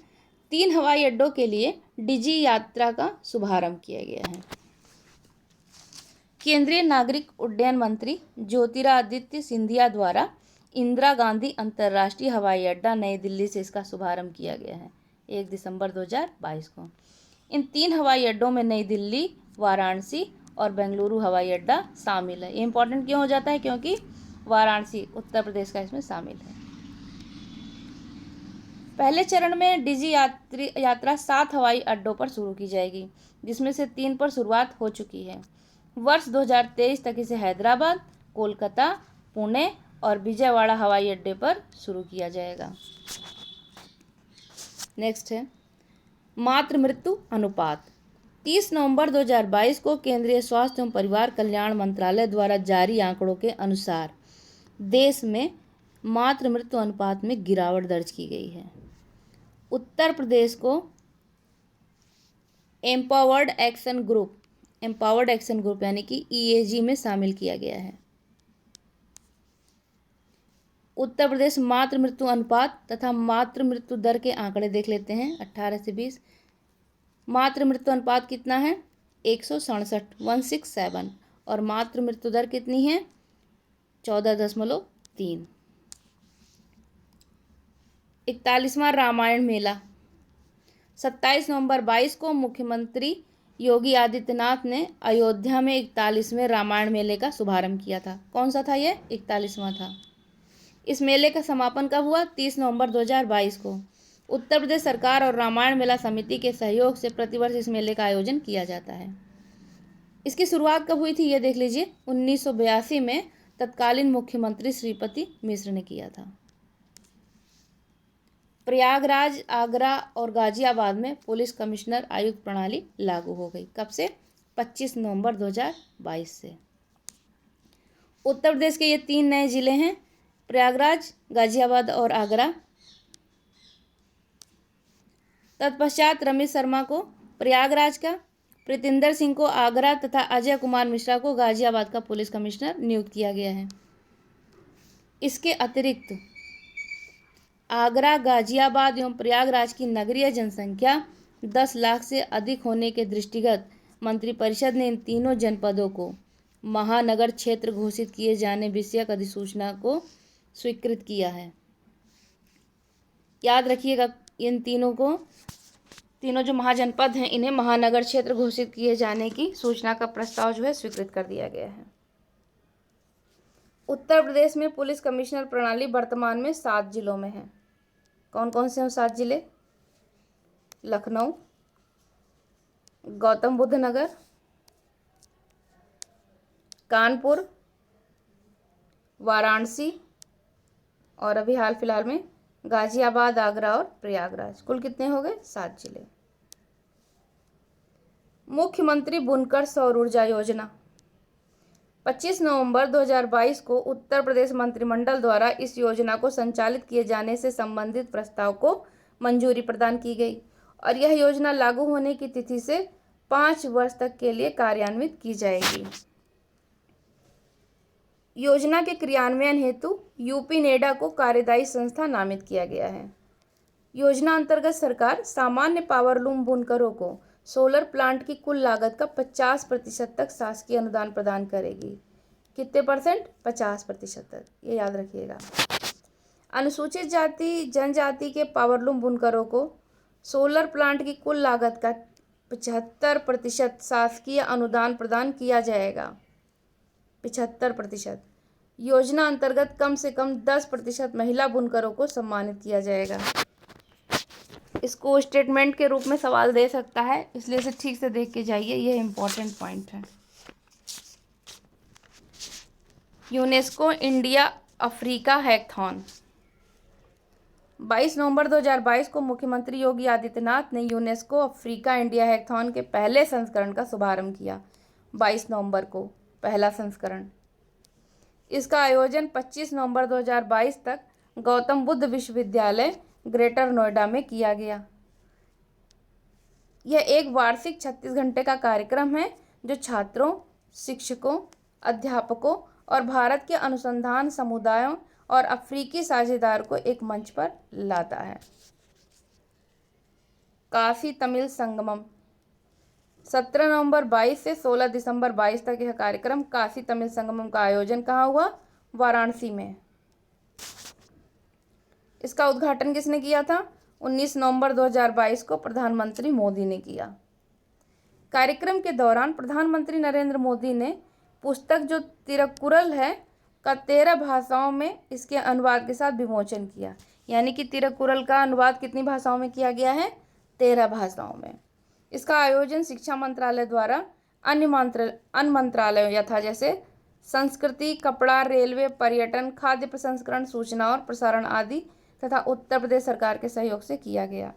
3 हवाई अड्डों के लिए डिजी यात्रा का शुभारंभ किया गया है। केंद्रीय नागरिक उड्डयन मंत्री ज्योतिरादित्य सिंधिया द्वारा इंदिरा गांधी अंतर्राष्ट्रीय हवाई अड्डा नई दिल्ली से इसका शुभारंभ किया गया है 1 दिसंबर 2022 को। इन 3 हवाई अड्डों में नई दिल्ली, वाराणसी और बेंगलुरु हवाई अड्डा शामिल है। ये इंपॉर्टेंट क्यों हो जाता है, क्योंकि वाराणसी उत्तर प्रदेश का इसमें शामिल है। पहले चरण में डिजी यात्रा 7 हवाई अड्डों पर शुरू की जाएगी, जिसमें से 3 पर शुरुआत हो चुकी है। वर्ष 2023 तक इसे हैदराबाद, कोलकाता, पुणे और विजयवाड़ा हवाई अड्डे पर शुरू किया जाएगा। नेक्स्ट है मातृ मृत्यु अनुपात। 30 नवंबर 2022 को केंद्रीय स्वास्थ्य एवं परिवार कल्याण मंत्रालय द्वारा जारी आंकड़ों के अनुसार देश में मातृ मृत्यु अनुपात में गिरावट दर्ज की गई है। उत्तर प्रदेश को एम्पावर्ड एक्शन ग्रुप यानी कि EAG में शामिल किया गया है। उत्तर प्रदेश मातृ मृत्यु अनुपात तथा मातृ मृत्यु दर के आंकड़े देख लेते हैं। 18 से 20 मातृ मृत्यु अनुपात कितना है, 167 167, और मातृ मृत्यु दर कितनी है? 14.3। 41वां रामायण मेला। 27 नवंबर 22 को मुख्यमंत्री योगी आदित्यनाथ ने अयोध्या में 41वें रामायण मेले का शुभारंभ किया था। कौन सा था ये? 41वां था। इस मेले का समापन कब हुआ? 30 नवंबर 2022 को। उत्तर प्रदेश सरकार और रामायण मेला समिति के सहयोग से प्रतिवर्ष इस मेले का आयोजन किया जाता है। इसकी शुरुआत कब हुई थी ये देख लीजिए। 1982 में तत्कालीन मुख्यमंत्री श्रीपति मिश्र ने किया था। प्रयागराज, आगरा और गाजियाबाद में पुलिस कमिश्नर आयुक्त प्रणाली लागू हो गई। कब से? 25 नवंबर 2022 से। उत्तर प्रदेश के ये 3 नए जिले हैं, प्रयागराज, गाजियाबाद और आगरा। तत्पश्चात रमेश शर्मा को प्रयागराज का, प्रीतिंदर सिंह को आगरा तथा अजय कुमार मिश्रा को गाजियाबाद का पुलिस कमिश्नर नियुक्त किया गया है। इसके अतिरिक्त आगरा, गाजियाबाद एवं प्रयागराज की नगरीय जनसंख्या 10 लाख से अधिक होने के दृष्टिगत मंत्रिपरिषद ने इन तीनों जनपदों को महानगर क्षेत्र घोषित किए जाने विषयक अधिसूचना को स्वीकृत किया है। याद रखिएगा, इन तीनों जो महाजनपद हैं, इन्हें महानगर क्षेत्र घोषित किए जाने की सूचना का प्रस्ताव जो है स्वीकृत कर दिया गया है। उत्तर प्रदेश में पुलिस कमिश्नर प्रणाली वर्तमान में 7 जिलों में है। कौन कौन से हैं 7 जिले? लखनऊ, गौतम बुद्ध नगर, कानपुर, वाराणसी और अभी हाल फिलहाल में गाजियाबाद, आगरा और प्रयागराज। कुल कितने हो गए? 7 जिले। मुख्यमंत्री बुनकर सौर ऊर्जा योजना। 25 नवंबर 2022 को उत्तर प्रदेश मंत्रिमंडल द्वारा इस योजना को संचालित किए जाने से संबंधित प्रस्ताव को मंजूरी प्रदान की गई और यह योजना लागू होने की तिथि से 5 वर्ष तक के लिए कार्यान्वित की जाएगी। योजना के क्रियान्वयन हेतु यूपी नेडा को कार्यदायी संस्था नामित किया गया है। योजना अंतर्गत सरकार सामान्य पावरलूम बुनकरों को सोलर प्लांट की कुल लागत का 50% तक शासकीय अनुदान प्रदान करेगी। कितने परसेंट? 50% तक, ये याद रखिएगा। अनुसूचित जाति जनजाति के पावरलूम बुनकरों को सोलर प्लांट की कुल लागत का 75% शासकीय अनुदान प्रदान किया जाएगा। 75%। योजना अंतर्गत कम से कम 10% महिला बुनकरों को सम्मानित किया जाएगा। इसको स्टेटमेंट के रूप में सवाल दे सकता है, इसलिए इसे ठीक से देख के जाइए, यह इंपॉर्टेंट पॉइंट है। UNESCO India Africa hackathon. 22 नवंबर 2022 को मुख्यमंत्री योगी आदित्यनाथ ने यूनेस्को अफ्रीका इंडिया हैकथॉन के पहले संस्करण का शुभारंभ किया। 22 नवंबर को पहला संस्करण। इसका आयोजन 25 नवंबर 2022 तक गौतम बुद्ध विश्वविद्यालय, ग्रेटर नोएडा में किया गया। यह एक वार्षिक 36 घंटे का कार्यक्रम है जो छात्रों, शिक्षकों, अध्यापकों और भारत के अनुसंधान समुदायों और अफ्रीकी साझेदार को एक मंच पर लाता है। काशी तमिल संगमम। 17 नवंबर 22 से 16 दिसंबर 22 तक यह कार्यक्रम काशी तमिल संगमम का आयोजन कहाँ हुआ? वाराणसी में। इसका उद्घाटन किसने किया था? 19 नवंबर 2022 को प्रधानमंत्री मोदी ने किया। कार्यक्रम के दौरान प्रधानमंत्री नरेंद्र मोदी ने पुस्तक जो तिरुकुरल है का 13 भाषाओं में इसके अनुवाद के साथ विमोचन किया। यानी कि तिरुकुरल का अनुवाद कितनी भाषाओं में किया गया है? 13 भाषाओं में। इसका आयोजन शिक्षा मंत्रालय द्वारा अन्य मंत्रालयों यथा जैसे संस्कृति, कपड़ा, रेलवे, पर्यटन, खाद्य प्रसंस्करण, सूचना और प्रसारण आदि तथा उत्तर प्रदेश सरकार के सहयोग से किया गया।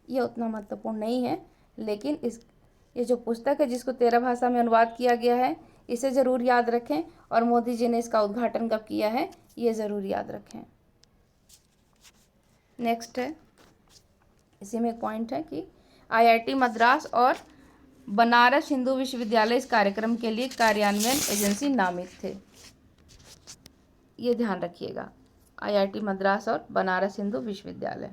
यह उतना महत्वपूर्ण नहीं है, लेकिन ये जो पुस्तक है जिसको 13 भाषा में अनुवाद किया गया है, इसे ज़रूर याद रखें और मोदी जी ने इसका उद्घाटन कब किया है ये ज़रूर याद रखें। नेक्स्ट है, इसी में एक पॉइंट है कि IIT मद्रास और बनारस हिंदू विश्वविद्यालय इस कार्यक्रम के लिए कार्यान्वयन एजेंसी नामित थे। ये ध्यान रखिएगा, IIT मद्रास और बनारस हिंदू विश्वविद्यालय।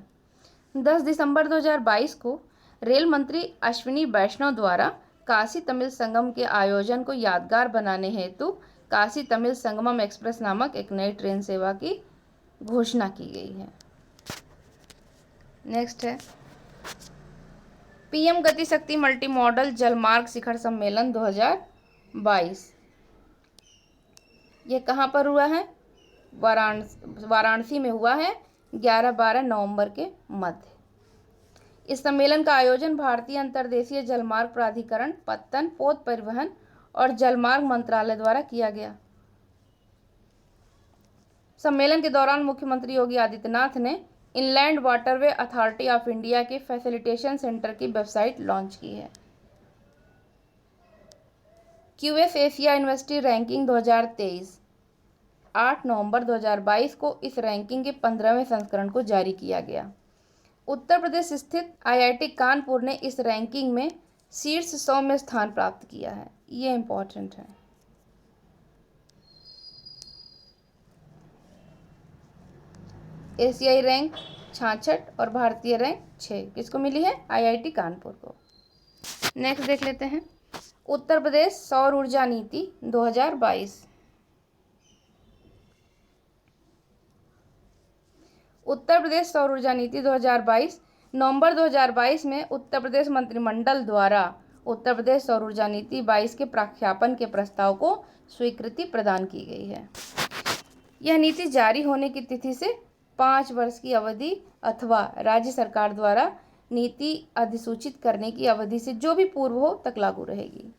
10 दिसंबर 2022 को रेल मंत्री अश्विनी वैष्णव द्वारा काशी तमिल संगम के आयोजन को यादगार बनाने हेतु काशी तमिल संगमम एक्सप्रेस नामक एक नई ट्रेन सेवा की घोषणा की गई है। नेक्स्ट है पीएम गति शक्ति मल्टी मॉडल जलमार्ग शिखर सम्मेलन 2022। ये कहाँ पर हुआ है? वाराणसी में हुआ है 11-12 नवंबर के मध्य। इस सम्मेलन का आयोजन भारतीय अंतर्देशीय जलमार्ग प्राधिकरण, पत्तन, पोत परिवहन और जलमार्ग मंत्रालय द्वारा किया गया। सम्मेलन के दौरान मुख्यमंत्री योगी आदित्यनाथ ने inland waterway authority of India के फैसिलिटेशन सेंटर की वेबसाइट लॉन्च की है। क्यूएस एशिया यूनिवर्सिटी रैंकिंग 2023 8 नवंबर 2022 को इस रैंकिंग के 15वें संस्करण को जारी किया गया। उत्तर प्रदेश स्थित आईआईटी कानपुर ने इस रैंकिंग में शीर्ष 100 में स्थान प्राप्त किया है। ये इंपॉर्टेंट है। एशियाई रैंक 66 और भारतीय रैंक 6 किसको मिली है? आईआईटी कानपुर को। नेक्स्ट देख लेते हैं उत्तर प्रदेश सौर ऊर्जा नीति 2022। उत्तर प्रदेश सौर ऊर्जा नीति 2022 नवंबर 2022 में उत्तर प्रदेश मंत्रिमंडल द्वारा उत्तर प्रदेश सौर ऊर्जा नीति 22 के प्रख्यापन के प्रस्ताव को स्वीकृति प्रदान की गई है। यह नीति जारी होने की तिथि से 5 वर्ष की अवधि अथवा राज्य सरकार द्वारा नीति अधिसूचित करने की अवधि से जो भी पूर्व हो तक लागू रहेगी।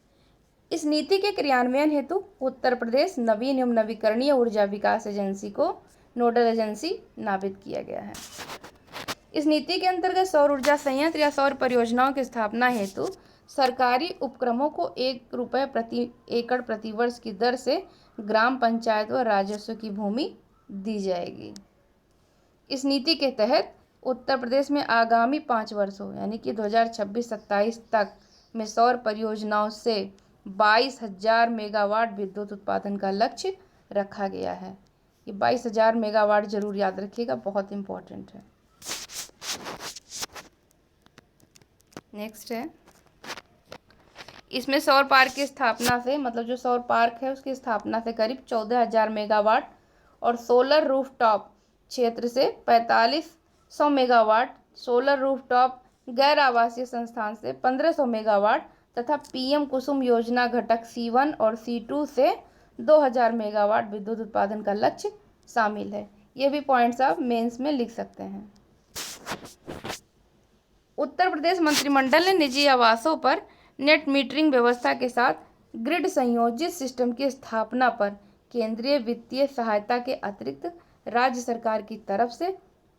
इस नीति के क्रियान्वयन हेतु उत्तर प्रदेश नवीन एवं नवीकरणीय ऊर्जा विकास एजेंसी को नोडल एजेंसी नामित किया गया है। इस नीति के अंतर्गत सौर ऊर्जा संयंत्र या सौर परियोजनाओं की स्थापना हेतु सरकारी उपक्रमों को ₹1 प्रति एकड़ प्रति वर्ष की दर से ग्राम पंचायत व राजस्व की भूमि दी जाएगी। इस नीति के तहत उत्तर प्रदेश में आगामी 5 वर्षों यानी कि 2026-27 तक में सौर परियोजनाओं से 22,000 मेगावाट विद्युत उत्पादन का लक्ष्य रखा गया है। ये 22,000 मेगावाट जरूर याद रखिएगा, बहुत इंपॉर्टेंट है। नेक्स्ट है इसमें सौर पार्क की स्थापना से मतलब जो सौर पार्क है उसकी स्थापना से करीब 14,000 मेगावाट और सोलर रूफटॉप क्षेत्र से 4,500 मेगावाट, सोलर रूफटॉप गैर आवासीय संस्थान से 1,500 मेगावाट तथा पीएम कुसुम योजना घटक C1 और C2 से 2,000 मेगावाट विद्युत उत्पादन का लक्ष्य शामिल है। ये भी पॉइंट्स आप मेंस में लिख सकते हैं। उत्तर प्रदेश मंत्रिमंडल ने निजी आवासों पर नेट मीटरिंग व्यवस्था के साथ ग्रिड संयोजित सिस्टम की स्थापना पर केंद्रीय वित्तीय सहायता के अतिरिक्त राज्य सरकार की तरफ से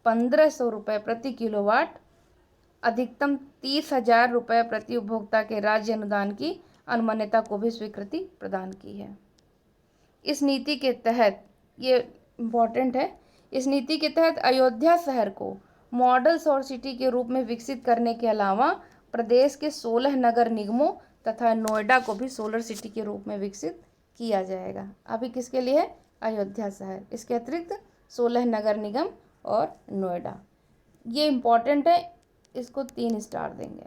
₹1,500 प्रति किलोवाट, अधिकतम ₹30,000 प्रति उपभोक्ता के राज्य अनुदान की अनुमान्यता को भी स्वीकृति प्रदान की है। इस नीति के तहत ये इम्पॉर्टेंट है, इस नीति के तहत अयोध्या शहर को मॉडल सौर सिटी के रूप में विकसित करने के अलावा प्रदेश के 16 नगर निगमों तथा नोएडा को भी सोलर सिटी के रूप में विकसित किया जाएगा। अभी किसके लिए है? अयोध्या शहर। इसके अतिरिक्त 16 नगर निगम और नोएडा। ये इम्पॉर्टेंट है, इसको 3 स्टार देंगे।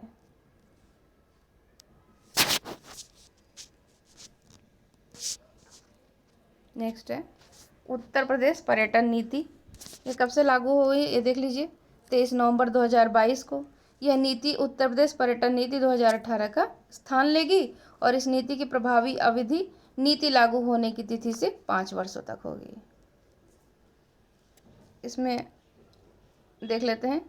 नेक्स्ट है उत्तर प्रदेश पर्यटन नीति। ये कब से लागू हो गई ये देख लीजिए, 23 नवंबर 2022 को। यह नीति उत्तर प्रदेश पर्यटन नीति 2018 का स्थान लेगी और इस नीति की प्रभावी अवधि नीति लागू होने की तिथि से 5 वर्षों तक होगी। इसमें देख लेते हैं,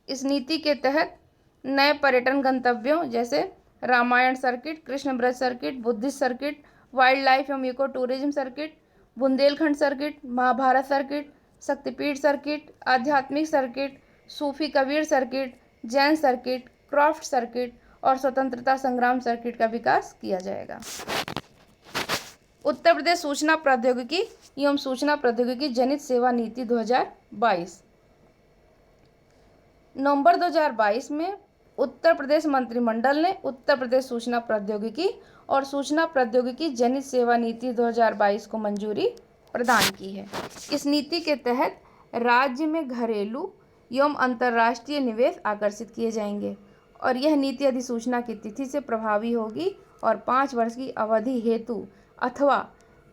इस नीति के तहत नए पर्यटन गंतव्यों जैसे Ramayan circuit, Krishna Braj circuit, Buddhist circuit, wildlife एवं eco tourism circuit, Bundelkhand circuit, Mahabharat circuit, Shaktipeeth circuit, आध्यात्मिक circuit, Sufi Kabir circuit, Jain circuit, craft circuit और स्वतंत्रता संग्राम सर्किट का विकास किया जाएगा। उत्तर प्रदेश सूचना प्रौद्योगिकी एवं सूचना प्रौद्योगिकी जनित सेवा नीति 2022। नवंबर 2022 में उत्तर प्रदेश मंत्रिमंडल ने उत्तर प्रदेश सूचना प्रौद्योगिकी और सूचना प्रौद्योगिकी जनित सेवा नीति 2022 को मंजूरी प्रदान की है। इस नीति के तहत राज्य में घरेलू एवं अंतर्राष्ट्रीय निवेश आकर्षित किए जाएंगे और यह नीति अधिसूचना की तिथि से प्रभावी होगी और 5 वर्ष की अवधि हेतु अथवा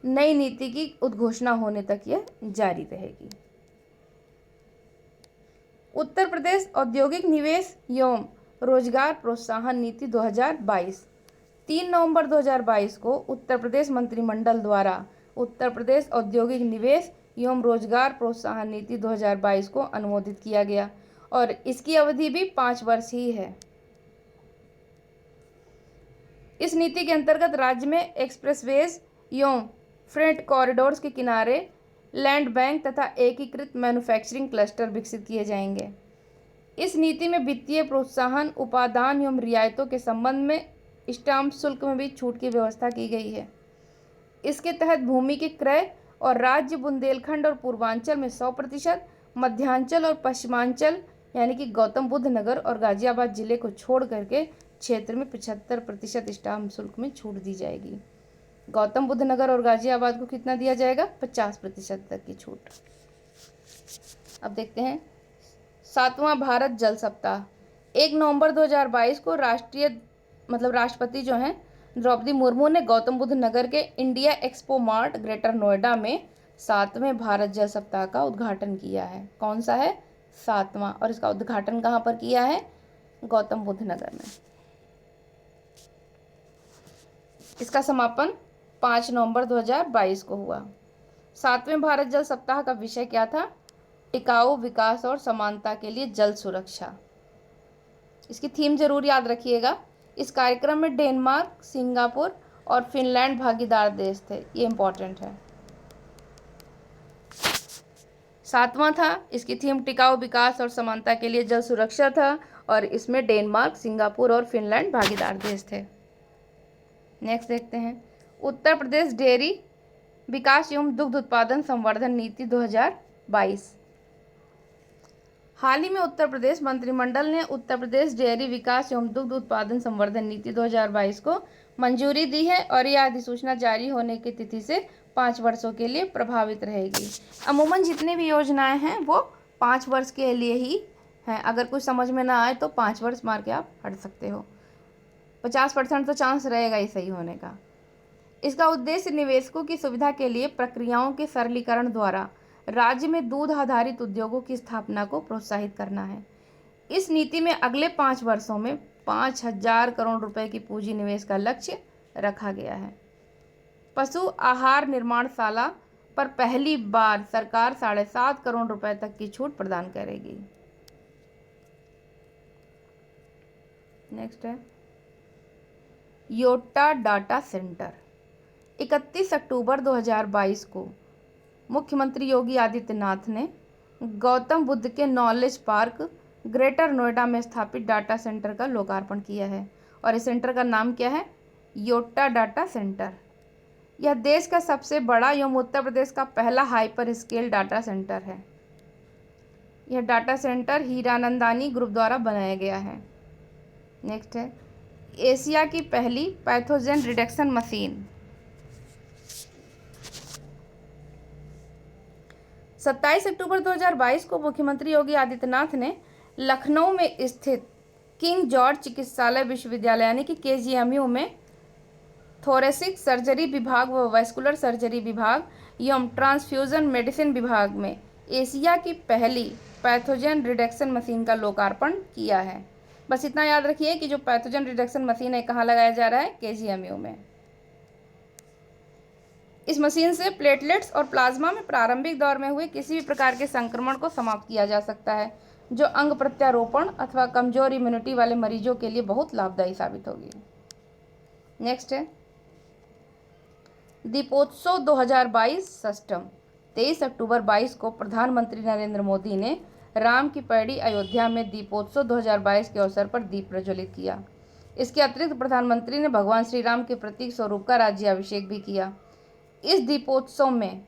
नई नीति की उद्घोषणा होने तक यह जारी रहेगी। उत्तर प्रदेश औद्योगिक निवेश एवं रोजगार प्रोत्साहन नीति 2022। 3 नवंबर 2022 को उत्तर प्रदेश मंत्रिमंडल द्वारा उत्तर प्रदेश औद्योगिक निवेश एवं रोजगार प्रोत्साहन नीति 2022 को अनुमोदित किया गया और इसकी अवधि भी 5 वर्ष ही है। इस नीति के अंतर्गत राज्य में एक्सप्रेसवेज एवं फ्रेट कॉरिडोर्स के किनारे लैंड बैंक तथा एकीकृत मैन्युफैक्चरिंग क्लस्टर विकसित किए जाएंगे। इस नीति में वित्तीय प्रोत्साहन, उपादान एवं रियायतों के संबंध में स्टाम्प शुल्क में भी छूट की व्यवस्था की गई है। इसके तहत भूमि के क्रय और राज्य बुंदेलखंड और पूर्वांचल में 100%, मध्यांचल और पश्चिमांचल यानी कि गौतम बुद्ध नगर और गाजियाबाद जिले को छोड़ करके क्षेत्र में 75% स्टाम्प शुल्क में छूट दी जाएगी। गौतम बुद्ध नगर और गाजियाबाद को कितना दिया जाएगा? 50% तक की छूट। अब देखते हैं 7वां भारत जल सप्ताह। 1 नवंबर 2022 को राष्ट्रपति जो हैं द्रौपदी मुर्मू ने गौतम बुद्ध नगर के India expo mart greater Noida में 7वें भारत जल सप्ताह का उद्घाटन किया है। कौन सा है? 7वां। और इसका उद्घाटन कहाँ पर किया है? गौतम बुद्ध नगर में। इसका समापन 5 नवंबर 2022 को हुआ। 7वें भारत जल सप्ताह का विषय क्या था? टिकाऊ विकास और समानता के लिए जल सुरक्षा। इसकी थीम जरूर याद रखिएगा। इस कार्यक्रम में डेनमार्क, सिंगापुर और फिनलैंड भागीदार देश थे। ये इंपॉर्टेंट है। 7वां था, इसकी थीम टिकाऊ विकास और समानता के लिए जल सुरक्षा था और इसमें डेनमार्क, सिंगापुर और फिनलैंड भागीदार देश थे। नेक्स्ट देखते हैं उत्तर प्रदेश डेयरी विकास एवं दुग्ध उत्पादन संवर्धन नीति 2022। हाल ही में उत्तर प्रदेश मंत्रिमंडल ने उत्तर प्रदेश डेयरी विकास एवं दुग्ध उत्पादन संवर्धन नीति 2022 को मंजूरी दी है और यह अधिसूचना जारी होने की तिथि से 5 वर्षों के लिए प्रभावित रहेगी। अमूमन जितनी भी योजनाएं हैं वो 5 वर्ष के लिए ही हैं। अगर कुछ समझ में ना आए तो 5 वर्ष मार के आप हट सकते हो। 50% तो चांस रहेगा ही सही होने का। इसका उद्देश्य निवेशकों की सुविधा के लिए प्रक्रियाओं के सरलीकरण द्वारा राज्य में दूध आधारित उद्योगों की स्थापना को प्रोत्साहित करना है। इस नीति में अगले 5 वर्षों में 5,000 करोड़ रुपए की पूंजी निवेश का लक्ष्य रखा गया है। पशु आहार निर्माणशाला पर पहली बार सरकार 7.5 करोड़ रुपए तक की छूट प्रदान करेगी। नेक्स्ट है योटा डाटा सेंटर। 31 अक्टूबर 2022 को मुख्यमंत्री योगी आदित्यनाथ ने गौतम बुद्ध के नॉलेज पार्क ग्रेटर नोएडा में स्थापित डाटा सेंटर का लोकार्पण किया है और इस सेंटर का नाम क्या है? Yotta data centre. यह देश का सबसे बड़ा एवं उत्तर प्रदेश का पहला हाइपर स्केल डाटा सेंटर है। यह डाटा सेंटर हीरानंदानी ग्रुप द्वारा बनाया गया है। नेक्स्ट है एशिया की पहली पैथोजन रिडक्शन मशीन। 27 अक्टूबर 2022 को मुख्यमंत्री योगी आदित्यनाथ ने लखनऊ में स्थित किंग जॉर्ज चिकित्सालय विश्वविद्यालय यानी कि KGMU में थोरेसिक सर्जरी विभाग व वैस्कुलर सर्जरी विभाग एवं ट्रांसफ्यूजन मेडिसिन विभाग में एशिया की पहली पैथोजन रिडक्शन मशीन का लोकार्पण किया है। बस इतना याद रखिए कि जो पैथोजन रिडक्शन मशीन है कहाँ लगाया जा रहा है? KGMU में। इस मशीन से प्लेटलेट्स और प्लाज्मा में प्रारंभिक दौर में हुए किसी भी प्रकार के संक्रमण को समाप्त किया जा सकता है, जो अंग प्रत्यारोपण अथवा कमजोर इम्यूनिटी वाले मरीजों के लिए बहुत लाभदायी साबित होगी। नेक्स्ट है दीपोत्सव 2022 सष्टम। 23 अक्टूबर 22 को प्रधानमंत्री नरेंद्र मोदी ने राम की पैड़ी अयोध्या में दीपोत्सव 2022 के अवसर पर दीप प्रज्वलित किया। इसके अतिरिक्त प्रधानमंत्री ने भगवान श्री राम के प्रतीक स्वरूप का राज्याभिषेक भी किया। इस दीपोत्सव में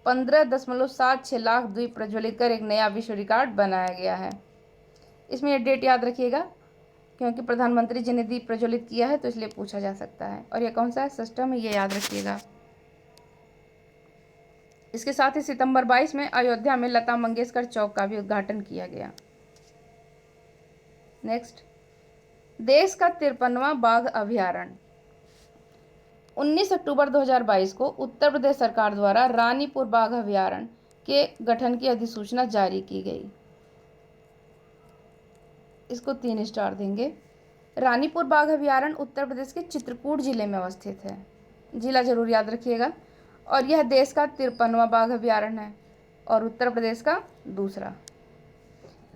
15.76 लाख द्वीप प्रज्वलित कर एक नया विश्व रिकॉर्ड बनाया गया है। इसमें यह डेट याद रखिएगा क्योंकि प्रधानमंत्री जी ने दीप प्रज्वलित किया है तो इसलिए पूछा जा सकता है। और यह कौन सा है? सिस्टम है, ये याद रखिएगा। इसके साथ ही सितंबर 22 में अयोध्या में लता मंगेशकर चौक का भी उद्घाटन किया गया। नेक्स्ट देश का 53वां बाघ अभयारण्य। 19 अक्टूबर 2022 को उत्तर प्रदेश सरकार द्वारा रानीपुर बाघ अभयारण्य के गठन की अधिसूचना जारी की गई। इसको 3 स्टार देंगे। रानीपुर बाघ अभयारण्य उत्तर प्रदेश के चित्रकूट जिले में अवस्थित है, जिला जरूर याद रखिएगा। और यह देश का 53वां बाघ अभयारण्य है और उत्तर प्रदेश का दूसरा।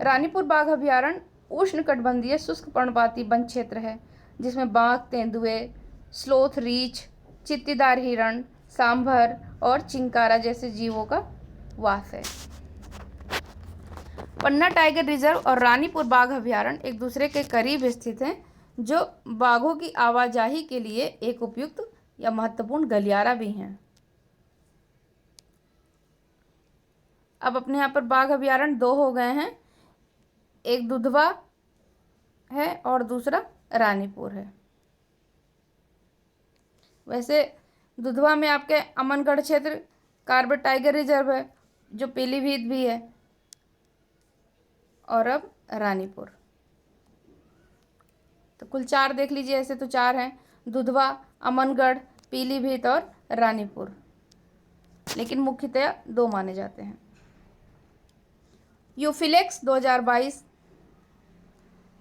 रानीपुर बाघ अभयारण्य उष्णकटिबंधीय शुष्क पर्णपाती वन क्षेत्र है जिसमें बाघ, तेंदुए, स्लोथ रीछ, चित्तीदार हिरण, सांभर और चिंकारा जैसे जीवों का वास है। पन्ना टाइगर रिजर्व और रानीपुर बाघ अभयारण्य एक दूसरे के करीब स्थित हैं, जो बाघों की आवाजाही के लिए एक उपयुक्त या महत्वपूर्ण गलियारा भी हैं। अब अपने यहाँ पर बाघ अभयारण्य 2 हो गए हैं, एक दुधवा है और दूसरा रानीपुर है। वैसे दुधवा में आपके अमनगढ़ क्षेत्र कार्बेट टाइगर रिजर्व है जो पीलीभीत भी है, और अब रानीपुर। तो कुल 4 देख लीजिए, ऐसे तो 4 हैं, दुधवा, अमनगढ़, पीलीभीत और रानीपुर, लेकिन मुख्यतः 2 माने जाते हैं। यूफिलेक्स 2022।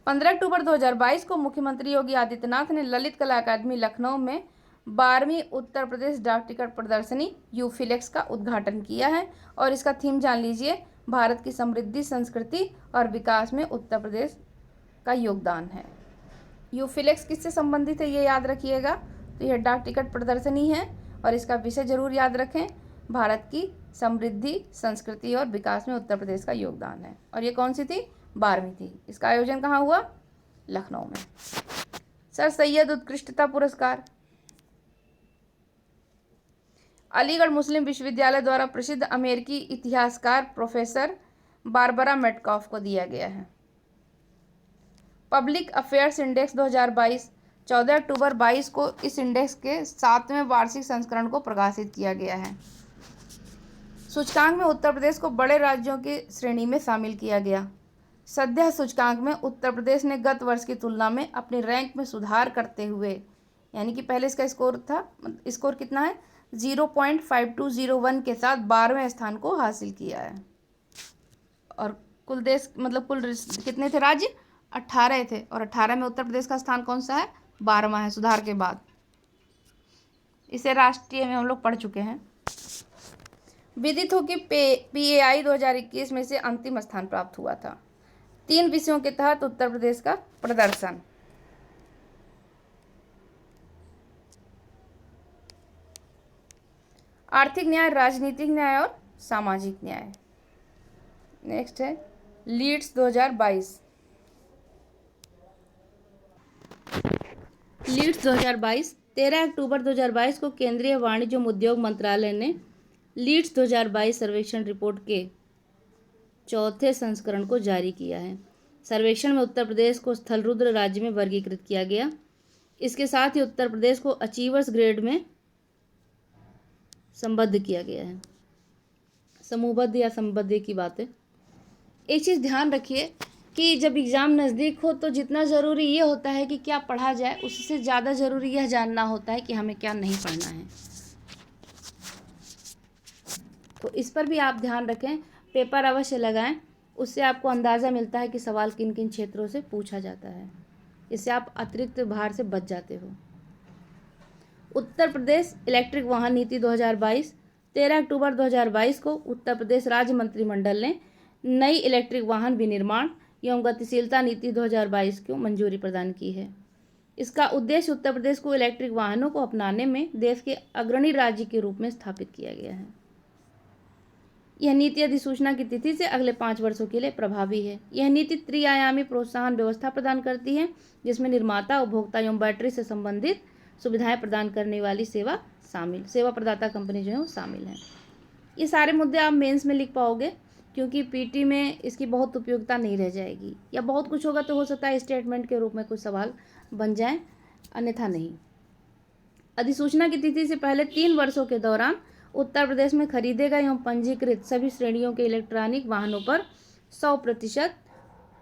15 अक्टूबर 2022 को मुख्यमंत्री योगी आदित्यनाथ ने ललित कला अकादमी लखनऊ में 12वीं उत्तर प्रदेश डाक टिकट प्रदर्शनी यूफिलेक्स का उद्घाटन किया है। और इसका थीम जान लीजिए, भारत की समृद्धि, संस्कृति और विकास में उत्तर प्रदेश का योगदान है। यूफिलेक्स किससे संबंधित है ये याद रखिएगा। तो यह डाक टिकट प्रदर्शनी है और इसका विषय जरूर याद रखें, भारत की समृद्धि, संस्कृति और विकास में उत्तर प्रदेश का योगदान है। और ये कौन सी थी? 12वीं थी। इसका आयोजन कहाँ हुआ? लखनऊ में। सर सैयद उत्कृष्टता पुरस्कार अलीगढ़ मुस्लिम विश्वविद्यालय द्वारा प्रसिद्ध अमेरिकी इतिहासकार प्रोफेसर बारबरा मेटकॉफ को दिया गया है। Public affairs index 2022। 14 अक्टूबर 22 को इस इंडेक्स के 7वें वार्षिक संस्करण को प्रकाशित किया गया है। सूचकांक में उत्तर प्रदेश को बड़े राज्यों की श्रेणी में शामिल किया गया। सद्यः सूचकांक में उत्तर प्रदेश ने गत वर्ष की तुलना में अपनी रैंक में सुधार करते हुए, यानी कि पहले इसका स्कोर कितना है? 0.5201 के साथ 12वें स्थान को हासिल किया है। और कुल कितने थे राज्य? 18 थे, और 18 में उत्तर प्रदेश का स्थान कौन सा है? 12वां है, सुधार के बाद। इसे राष्ट्रीय में हम लोग पढ़ चुके हैं। विदित हो कि PAI 2021 में से अंतिम स्थान प्राप्त हुआ था। 3 विषयों के तहत उत्तर प्रदेश का प्रदर्शन। आर्थिक न्याय, राजनीतिक न्याय और सामाजिक न्याय। नेक्स्ट है लीड्स 2022। लीड्स 2022। 13 अक्टूबर 2022 को केंद्रीय वाणिज्य एवं उद्योग मंत्रालय ने लीड्स 2022 सर्वेक्षण रिपोर्ट के 4थे संस्करण को जारी किया है। सर्वेक्षण में उत्तर प्रदेश को स्थलरुद्र राज्य में वर्गीकृत किया गया। इसके साथ ही उत्तर प्रदेश को अचीवर्स ग्रेड में संबद्ध किया गया है। समूहबद्ध या संबद्ध की बात है। एक चीज़ ध्यान रखिए कि जब एग्ज़ाम नज़दीक हो तो जितना ज़रूरी ये होता है कि क्या पढ़ा जाए, उससे ज़्यादा ज़रूरी यह जानना होता है कि हमें क्या नहीं पढ़ना है। तो इस पर भी आप ध्यान रखें, पेपर अवश्य लगाएं, उससे आपको अंदाज़ा मिलता है कि सवाल किन किन क्षेत्रों से पूछा जाता है। इससे आप अतिरिक्त भार से बच जाते हो। उत्तर प्रदेश इलेक्ट्रिक वाहन नीति 2022। 13 अक्टूबर 2022 को उत्तर प्रदेश राज्य मंत्रिमंडल ने नई इलेक्ट्रिक वाहन विनिर्माण एवं गतिशीलता नीति 2022 को मंजूरी प्रदान की है। इसका उद्देश्य उत्तर प्रदेश को इलेक्ट्रिक वाहनों को अपनाने में देश के अग्रणी राज्य के रूप में स्थापित किया गया है। यह नीति अधिसूचना की तिथि से अगले 5 वर्षों के लिए प्रभावी है। यह नीति त्रिआयामी प्रोत्साहन व्यवस्था प्रदान करती है, जिसमें निर्माता, उपभोक्ता एवं बैटरी से संबंधित सुविधाएं प्रदान करने वाली सेवा प्रदाता कंपनी जो है वो शामिल हैं। ये सारे मुद्दे आप मेंस में लिख पाओगे, क्योंकि पीटी में इसकी बहुत उपयोगिता नहीं रह जाएगी, या बहुत कुछ होगा तो हो सकता है स्टेटमेंट के रूप में कुछ सवाल बन जाए, अन्यथा नहीं। अधिसूचना की तिथि से पहले 3 वर्षों के दौरान उत्तर प्रदेश में खरीदे गए एवं पंजीकृत सभी श्रेणियों के इलेक्ट्रॉनिक वाहनों पर 100%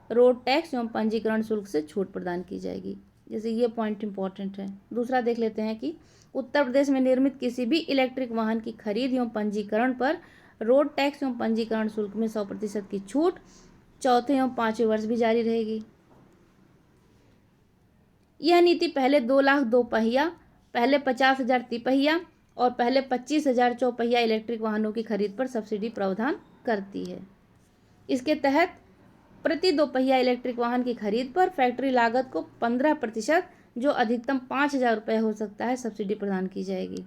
रोड टैक्स एवं पंजीकरण शुल्क से छूट प्रदान की जाएगी। जैसे ये पॉइंट इंपॉर्टेंट है। दूसरा देख लेते हैं कि उत्तर प्रदेश में निर्मित किसी भी इलेक्ट्रिक वाहन की खरीद एवं पंजीकरण पर रोड टैक्स एवं पंजीकरण शुल्क में 100% की छूट चौथे एवं पांचवें वर्ष भी जारी रहेगी। यह नीति पहले 2 लाख दोपहिया, पहले 50,000 तिपहिया और पहले 25,000 चौपहिया इलेक्ट्रिक वाहनों की खरीद पर सब्सिडी प्रावधान करती है। इसके तहत प्रति दोपहिया इलेक्ट्रिक वाहन की खरीद पर फैक्ट्री लागत को 15%, जो अधिकतम 5,000 रुपये हो सकता है, सब्सिडी प्रदान की जाएगी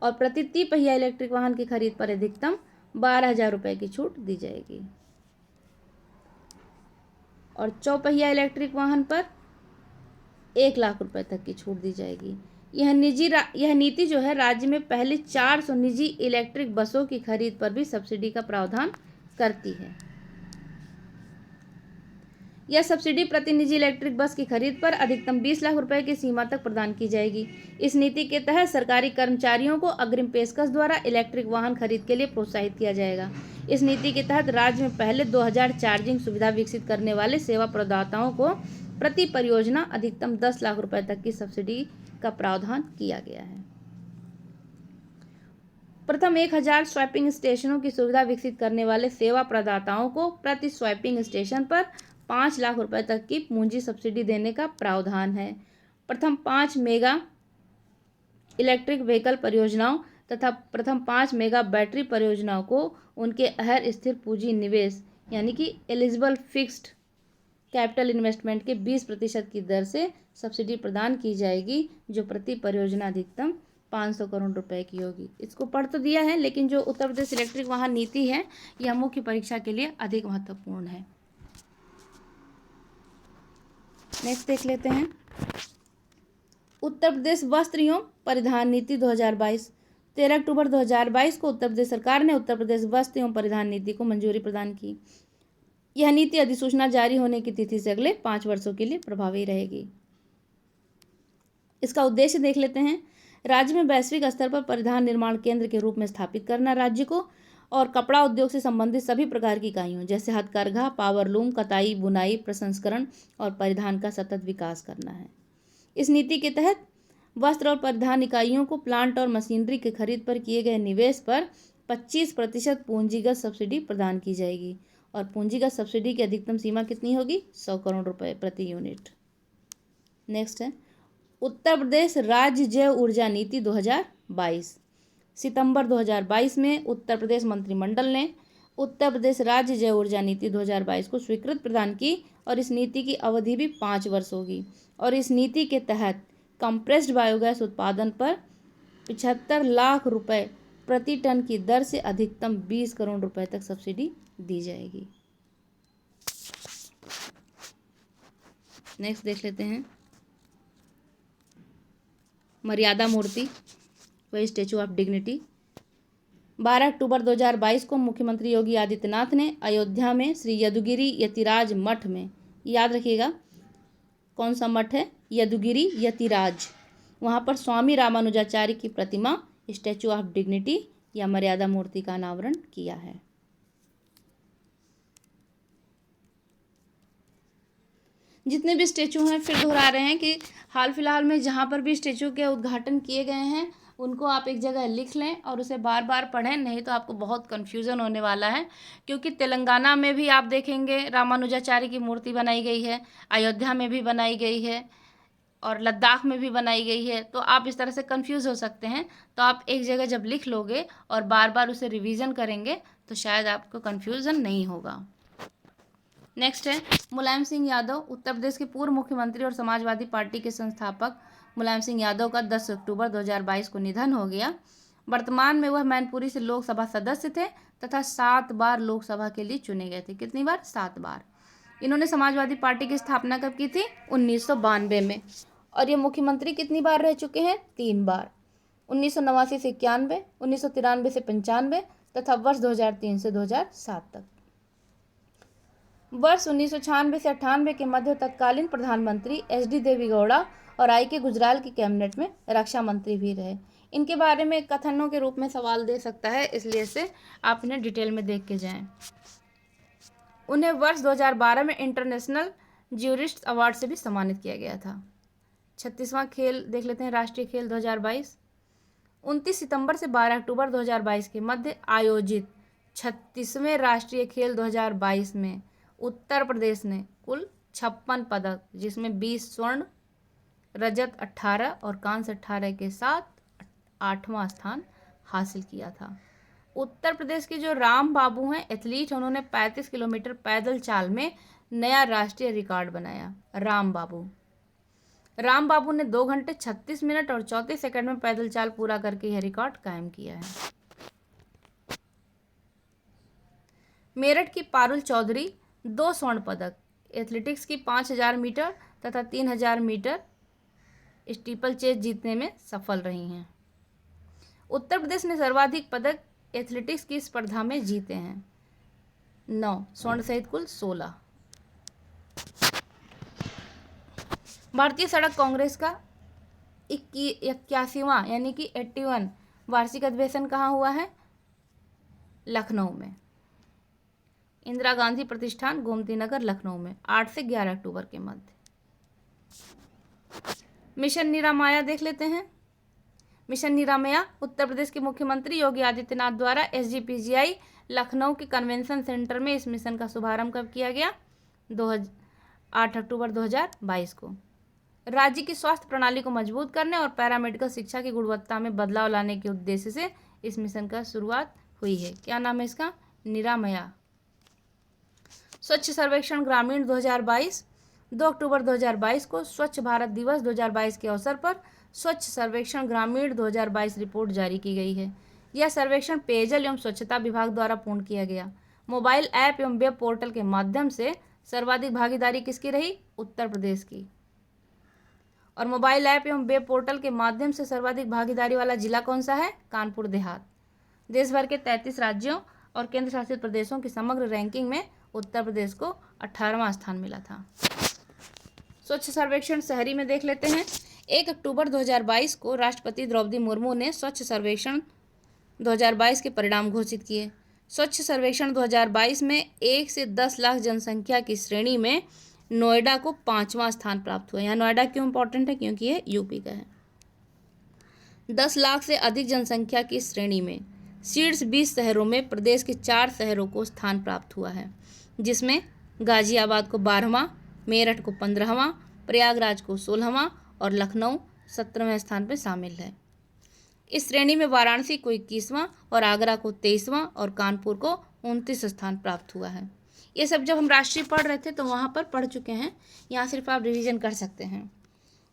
और प्रति तिपहिया इलेक्ट्रिक वाहन की खरीद पर अधिकतम 12,000 रुपये की छूट दी जाएगी और चौपहिया इलेक्ट्रिक वाहन पर 1 लाख रुपए तक की छूट दी जाएगी। यह नीति जो है राज्य में पहले 400 निजी इलेक्ट्रिक बसों की खरीद पर भी सब्सिडी का प्रावधान करती है। यह सब्सिडी प्रति निजी इलेक्ट्रिक बस की खरीद पर अधिकतम 20 लाख रुपए की सीमा तक प्रदान की जाएगी। इस नीति के तहत सरकारी कर्मचारियों को अग्रिम पेशकश द्वारा इलेक्ट्रिक वाहन खरीद के लिए प्रोत्साहित किया जाएगा। इस नीति के तहत राज्य में पहले 2000 चार्जिंग सुविधा विकसित करने वाले सेवा प्रदाताओं को प्रति परियोजना अधिकतम 10 लाख रुपए तक की सब्सिडी का प्रावधान किया गया है। प्रथम 1000 स्वैपिंग स्टेशनों की सुविधा विकसित करने वाले सेवा प्रदाताओं को प्रति स्वैपिंग स्टेशन पर 5 लाख रुपए तक की पूंजी सब्सिडी देने का प्रावधान है। प्रथम 5 मेगा इलेक्ट्रिक व्हीकल परियोजनाओं तथा प्रथम 5 मेगा बैटरी परियोजनाओं को उनके अहर स्थिर पूंजी निवेश यानी कि एलिजिबल फिक्स्ड कैपिटल इन्वेस्टमेंट के 20% की दर से सब्सिडी प्रदान की जाएगी, जो प्रति परियोजना अधिकतम 500 करोड़ रुपए की होगी। इसको पढ़ तो दिया है, लेकिन जो उत्तर प्रदेश इलेक्ट्रिक वाहन नीति है यह मुख्य परीक्षा के लिए अधिक महत्वपूर्ण है। नेक्स्ट देख लेते हैं उत्तर प्रदेश वस्त्र एवं परिधान नीति 2022। 13 अक्टूबर 2022 को उत्तर प्रदेश सरकार ने उत्तर प्रदेश वस्त्र एवं परिधान नीति को मंजूरी प्रदान की। यह नीति अधिसूचना जारी होने की तिथि से अगले 5 वर्षों के लिए प्रभावी रहेगी। इसका उद्देश्य देख लेते हैं। राज्य में वैश्विक स्तर पर परिधान निर्माण केंद्र के रूप में स्थापित करना राज्य को, और कपड़ा उद्योग से संबंधित सभी प्रकार की इकाइयों जैसे हथकरघा, पावरलूम, कताई, बुनाई, प्रसंस्करण और परिधान का सतत विकास करना है। इस नीति के तहत वस्त्र और परिधान इकाइयों को प्लांट और मशीनरी के खरीद पर किए गए निवेश पर 25% पूंजीगत सब्सिडी प्रदान की जाएगी और पूंजीगत सब्सिडी की अधिकतम सीमा कितनी होगी? 100 करोड़ रुपए प्रति यूनिट। नेक्स्ट है उत्तर प्रदेश राज्य जैव ऊर्जा नीति 2022। सितंबर 2022 में उत्तर प्रदेश मंत्रिमंडल ने उत्तर प्रदेश राज्य जैव ऊर्जा नीति 2022 को स्वीकृति प्रदान की और इस नीति की अवधि भी 5 वर्ष होगी और इस नीति के तहत कंप्रेस्ड बायोगैस उत्पादन पर 75 लाख रुपए प्रति टन की दर से अधिकतम 20 करोड़ रुपए तक सब्सिडी दी जाएगी। नेक्स्ट देख लेते हैं मर्यादा मूर्ति व स्टैचू ऑफ डिग्निटी। 12 अक्टूबर 2022 को मुख्यमंत्री योगी आदित्यनाथ ने अयोध्या में श्री यदुगिरी यतिराज मठ में, याद रखिएगा कौन सा मठ है? यदुगिरी यतिराज। वहाँ पर स्वामी रामानुजाचार्य की प्रतिमा स्टैचू ऑफ डिग्निटी या मर्यादा मूर्ति का अनावरण किया है। जितने भी स्टैचू हैं फिर दोहरा रहे हैं कि हाल फिलहाल में जहाँ पर भी स्टैचू के उद्घाटन किए गए हैं उनको आप एक जगह लिख लें और उसे बार बार पढ़ें, नहीं तो आपको बहुत कन्फ्यूज़न होने वाला है। क्योंकि तेलंगाना में भी आप देखेंगे रामानुजाचार्य की मूर्ति बनाई गई है, अयोध्या में भी बनाई गई है और लद्दाख में भी बनाई गई है, तो आप इस तरह से कंफ्यूज हो सकते हैं। तो आप एक जगह जब लिख लोगे और बार बार उसे रिवीजन करेंगे तो शायद आपको कंफ्यूजन नहीं होगा। नेक्स्ट है मुलायम सिंह यादव। उत्तर प्रदेश के पूर्व मुख्यमंत्री और समाजवादी पार्टी के संस्थापक मुलायम सिंह यादव का 10 अक्टूबर 2022 को निधन हो गया। वर्तमान में वह मैनपुरी से लोकसभा सदस्य थे तथा 7 बार लोकसभा के लिए चुने गए थे। कितनी बार? 7 बार। इन्होंने समाजवादी पार्टी की स्थापना कब की थी? 1992 में। और ये मुख्यमंत्री कितनी बार रह चुके हैं? 3 बार, 1989 से 91, 1993 से 95 तथा वर्ष 2003 से 2007 तक। वर्ष 1996 से 98 के मध्य तत्कालीन प्रधानमंत्री SD देवेगौड़ा और I.K. गुजराल की कैबिनेट में रक्षा मंत्री भी रहे। इनके बारे में कथनों के रूप में सवाल दे सकता है, इसलिए से आप इन्हें डिटेल में देख के जाएं। उन्हें वर्ष 2012 में इंटरनेशनल ज्यूरिस्ट अवार्ड से भी सम्मानित किया गया था। 36वां खेल देख लेते हैं, राष्ट्रीय खेल 2022। 29 सितंबर से 12 अक्टूबर 2022 के मध्य आयोजित 36वें राष्ट्रीय खेल 2022 में उत्तर प्रदेश ने कुल 56 पदक, जिसमें 20 स्वर्ण, रजत 18 और कांस्य 18 के साथ 8वां स्थान हासिल किया था। उत्तर प्रदेश के जो राम बाबू हैं एथलीट, उन्होंने 35 किलोमीटर पैदल चाल में नया राष्ट्रीय रिकॉर्ड बनाया। राम बाबू ने 2 घंटे 36 मिनट और 34 सेकंड में पैदल चाल पूरा करके यह रिकॉर्ड कायम किया है। मेरठ की पारुल चौधरी 2 स्वर्ण पदक एथलेटिक्स की 5000 मीटर तथा 3000 मीटर स्टीपल चेज जीतने में सफल रही हैं। उत्तर प्रदेश ने सर्वाधिक पदक एथलेटिक्स की स्पर्धा में जीते हैं, 9 स्वर्ण सहित कुल 16। भारतीय सड़क कांग्रेस का 81वां यानी कि 81 वार्षिक अधिवेशन कहाँ हुआ है? लखनऊ में, इंदिरा गांधी प्रतिष्ठान, गोमती नगर, लखनऊ में 8 से 11 अक्टूबर के मध्य। मिशन निरामया देख लेते हैं। मिशन निरामया उत्तर प्रदेश के मुख्यमंत्री योगी आदित्यनाथ द्वारा SGPGI लखनऊ के कन्वेंशन सेंटर में इस मिशन का शुभारंभ कब किया गया? 8 अक्टूबर 2022 को। राज्य की स्वास्थ्य प्रणाली को मजबूत करने और पैरामेडिकल शिक्षा की गुणवत्ता में बदलाव लाने के उद्देश्य से इस मिशन का शुरुआत हुई है। क्या नाम है इसका? निरामया। स्वच्छ सर्वेक्षण ग्रामीण 2022, 2 अक्टूबर 2022 को स्वच्छ भारत दिवस 2022 के अवसर पर स्वच्छ सर्वेक्षण ग्रामीण 2022 रिपोर्ट जारी की गई है। यह सर्वेक्षण पेयजल एवं स्वच्छता विभाग द्वारा पूर्ण किया गया। मोबाइल ऐप एवं वेब पोर्टल के माध्यम से सर्वाधिक भागीदारी किसकी रही? उत्तर प्रदेश की। और मोबाइल ऐप एवं वेब पोर्टल के माध्यम से सर्वाधिक भागीदारी वाला जिला कौन सा है? कानपुर देहात। देश भर के 33 राज्यों और केंद्र शासित प्रदेशों की समग्र रैंकिंग में उत्तर प्रदेश को 18वां स्थान मिला था। स्वच्छ सर्वेक्षण शहरी में देख लेते हैं। 1 अक्टूबर 2022 को राष्ट्रपति द्रौपदी मुर्मू ने स्वच्छ सर्वेक्षण 2022 के परिणाम घोषित किए। स्वच्छ सर्वेक्षण 2022 में 1 से 10 लाख जनसंख्या की श्रेणी में नोएडा को 5वां स्थान प्राप्त हुआ। यहाँ नोएडा क्यों इंपॉर्टेंट है? क्योंकि ये यूपी का है। 10 लाख से अधिक जनसंख्या की श्रेणी में शीर्ष 20 शहरों में प्रदेश के 4 शहरों को स्थान प्राप्त हुआ है, जिसमें गाजियाबाद को 12वां, मेरठ को 15वां, प्रयागराज को 16वां और लखनऊ 17वें स्थान पर शामिल है। इस श्रेणी में वाराणसी को 21वां और आगरा को 23वां और कानपुर को 29 स्थान प्राप्त हुआ है। ये सब जब हम राष्ट्रीय पढ़ रहे थे तो वहाँ पर पढ़ चुके हैं, यहाँ सिर्फ आप रिवीजन कर सकते हैं।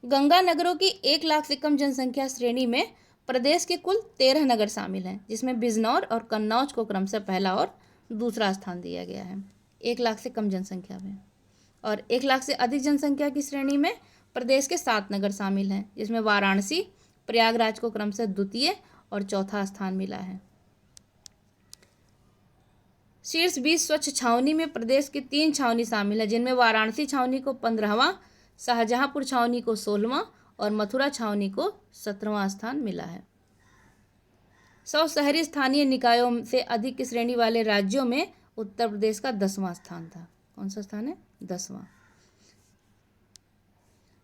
गंगा नगरों की 1 लाख से कम जनसंख्या श्रेणी में प्रदेश के कुल 13 नगर शामिल हैं, जिसमें बिजनौर और कन्नौज को क्रमशः पहला और दूसरा स्थान दिया गया है 1 लाख से कम जनसंख्या में। और 1 लाख से अधिक जनसंख्या की श्रेणी में प्रदेश के 7 नगर शामिल हैं, जिसमें वाराणसी, प्रयागराज को क्रमशः द्वितीय और चौथा स्थान मिला है। शीर्ष 20 स्वच्छ छावनी में प्रदेश की 3 छावनी शामिल है, जिनमें वाराणसी छावनी को 15वां, शाहजहांपुर छावनी को 16वां और मथुरा छावनी को 17वां स्थान मिला है। 100 शहरी स्थानीय निकायों से अधिक की श्रेणी वाले राज्यों में उत्तर प्रदेश का 10वां स्थान था। कौन सा स्थान है? 10वां।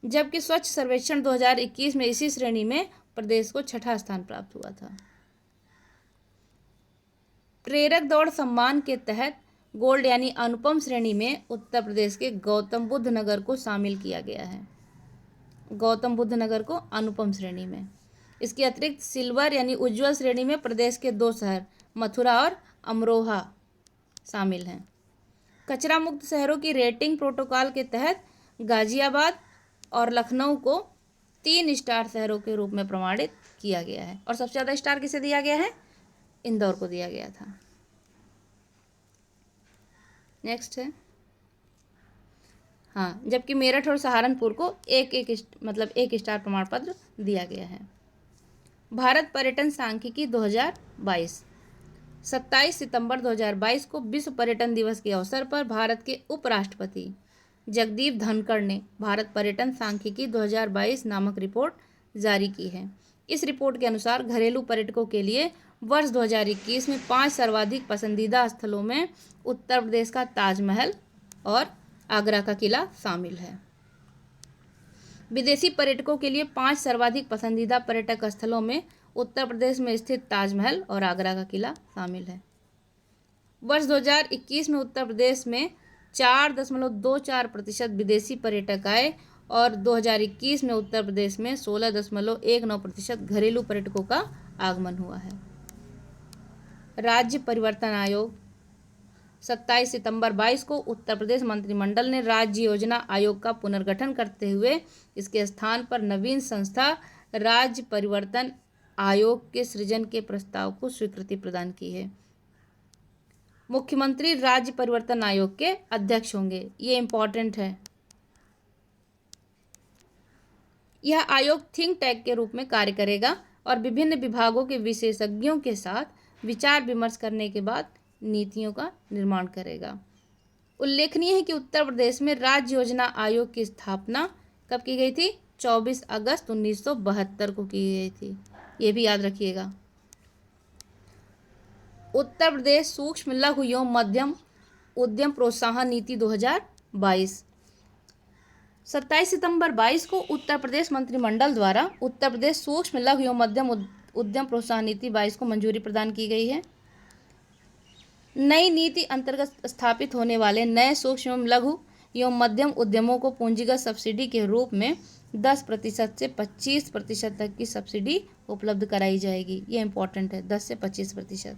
जबकि स्वच्छ सर्वेक्षण 2021 में इसी श्रेणी में प्रदेश को 6ठा स्थान प्राप्त हुआ था। प्रेरक दौड़ सम्मान के तहत गोल्ड यानी अनुपम श्रेणी में उत्तर प्रदेश के गौतम बुद्ध नगर को शामिल किया गया है। गौतम बुद्ध नगर को अनुपम श्रेणी में। इसके अतिरिक्त सिल्वर यानी उज्ज्वल श्रेणी में प्रदेश के 2 शहर मथुरा और अमरोहा शामिल हैं। कचरा मुक्त शहरों की रेटिंग प्रोटोकॉल के तहत गाजियाबाद और लखनऊ को 3 स्टार शहरों के रूप में प्रमाणित किया गया है। और सबसे ज़्यादा स्टार किसे दिया गया है? इंदौर को दिया गया था। नेक्स्ट है जबकि मेरठ और सहारनपुर को एक स्टार प्रमाण पत्र दिया गया है। भारत पर्यटन सांख्यिकी 2022 27 सितंबर 2022 को विश्व पर्यटन दिवस के अवसर पर भारत के उपराष्ट्रपति जगदीप धनखड़ ने भारत पर्यटन सांख्यिकी 2022 नामक रिपोर्ट जारी की है। इस रिपोर्ट के अनुसार घरेलू पर्यटकों के लिए वर्ष 2021 में 5 सर्वाधिक पसंदीदा स्थलों में उत्तर प्रदेश का ताजमहल और आगरा का किला शामिल है। विदेशी पर्यटकों के लिए 5 सर्वाधिक पसंदीदा पर्यटक स्थलों में उत्तर प्रदेश में स्थित ताजमहल और आगरा का किला शामिल है। वर्ष 2021 में उत्तर प्रदेश में 4.24% विदेशी पर्यटक आए और 2021 में उत्तर प्रदेश में 16.19% घरेलू पर्यटकों का आगमन हुआ है। राज्य परिवर्तन आयोग 27 सितंबर 22 को उत्तर प्रदेश मंत्रिमंडल ने राज्य योजना आयोग का पुनर्गठन करते हुए इसके स्थान पर नवीन संस्था राज्य परिवर्तन आयोग के सृजन के प्रस्ताव को स्वीकृति प्रदान की है। मुख्यमंत्री राज्य परिवर्तन आयोग के अध्यक्ष होंगे, ये इंपॉर्टेंट है। यह आयोग थिंक टैंक के रूप में कार्य करेगा और विभिन्न विभागों के विशेषज्ञों के साथ विचार विमर्श करने के बाद नीतियों का निर्माण करेगा। उल्लेखनीय है कि उत्तर प्रदेश में राज्य योजना आयोग की स्थापना कब की गई थी? 24 अगस्त 1972 को की गई थी, ये भी याद रखिएगा। उत्तर प्रदेश सूक्ष्म लघु एवं मध्यम उद्यम प्रोत्साहन नीति 2022 27 सितंबर 22 को उत्तर प्रदेश मंत्रिमंडल द्वारा उत्तर प्रदेश सूक्ष्म लघु एवं मध्यम उद्यम प्रोत्साहन नीति 22 को मंजूरी प्रदान की गई है। नई नीति अंतर्गत स्थापित होने वाले नए सूक्ष्म एवं लघु एवं मध्यम उद्यमों को पूंजीगत सब्सिडी के रूप में 10% से 25% तक की सब्सिडी उपलब्ध कराई जाएगी। ये इंपॉर्टेंट है, 10 से 25%।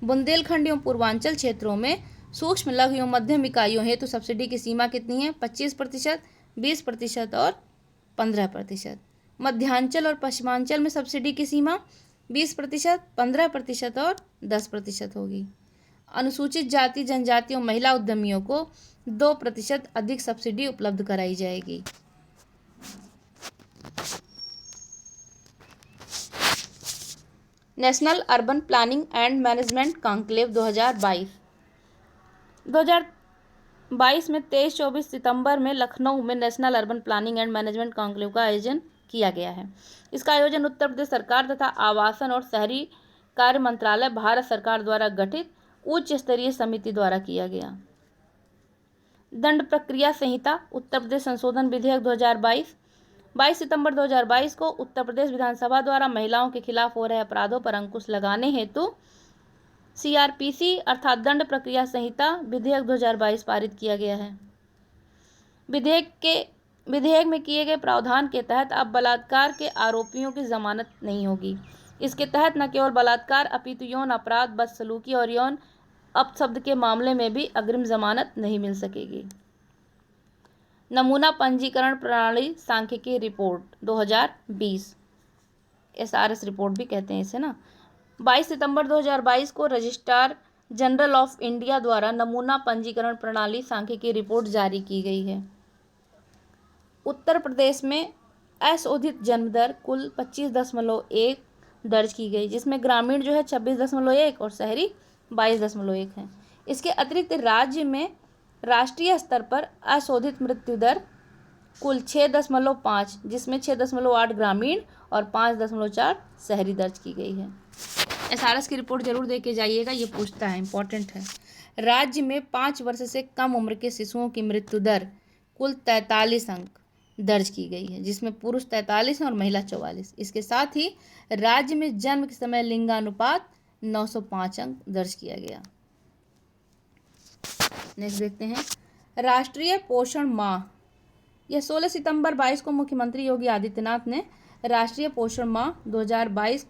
बुंदेलखंड एवं पूर्वांचल क्षेत्रों में सूक्ष्म लघु एवं मध्यम इकाइयों हेतु सब्सिडी की सीमा कितनी है? 25%, 20% और 15%। मध्यांचल और पश्चिमांचल में सब्सिडी की सीमा 20%, 15% और 10% होगी। अनुसूचित जाति जनजाति और महिला उद्यमियों को 2% अधिक सब्सिडी उपलब्ध कराई जाएगी। National urban planning and management conclave 2022 में 23-24 सितंबर में लखनऊ में national urban planning and management conclave का आयोजन किया गया है। इसका आयोजन उत्तर प्रदेश सरकार तथा आवासन और शहरी कार्य मंत्रालय भारत सरकार द्वारा गठित उच्च स्तरीय समिति द्वारा किया गया। दंड प्रक्रिया संहिता उत्तर प्रदेश संशोधन विधेयक 2022 22 सितंबर 2022 को उत्तर प्रदेश विधानसभा द्वारा महिलाओं के खिलाफ हो रहे अपराधों पर अंकुश लगाने हेतु CRPC अर्थात दंड प्रक्रिया संहिता विधेयक 2022 पारित किया गया है। विधेयक में किए गए प्रावधान के तहत अब बलात्कार के आरोपियों की जमानत नहीं होगी। इसके तहत न केवल बलात्कार अपितु यौन अपराध, बदसलूकी और यौन अपशब्द के मामले में भी अग्रिम जमानत नहीं मिल सकेगी। नमूना पंजीकरण प्रणाली सांख्यिकी रिपोर्ट 2020 SRS रिपोर्ट भी कहते हैं इसे ना। 22 सितंबर 2022 को रजिस्ट्रार जनरल ऑफ इंडिया द्वारा नमूना पंजीकरण प्रणाली सांख्यिकी रिपोर्ट जारी की गई है। उत्तर प्रदेश में अशोधित जन्म दर कुल 25.1 दर्ज की गई, जिसमें ग्रामीण जो है 26.1 और शहरी 22.1 है। इसके अतिरिक्त राज्य में राष्ट्रीय स्तर पर अशोधित मृत्यु दर कुल 6.5, जिसमें 6.8 ग्रामीण और 5.4 शहरी दर्ज की गई है। SRS की रिपोर्ट जरूर दे के जाइएगा, ये पूछता है, इंपॉर्टेंट है। राज्य में 5 वर्ष से कम उम्र के शिशुओं की मृत्यु दर कुल 43 अंक दर्ज की गई है, जिसमें पुरुष 43 हैं और महिला 44। इसके साथ ही राज्य में जन्म के समय लिंगानुपात 905 अंक दर्ज किया गया। नेक्स्ट देखते हैं राष्ट्रीय पोषण माह। यह 16 सितंबर 22 को मुख्यमंत्री योगी आदित्यनाथ ने राष्ट्रीय पोषण माह 2022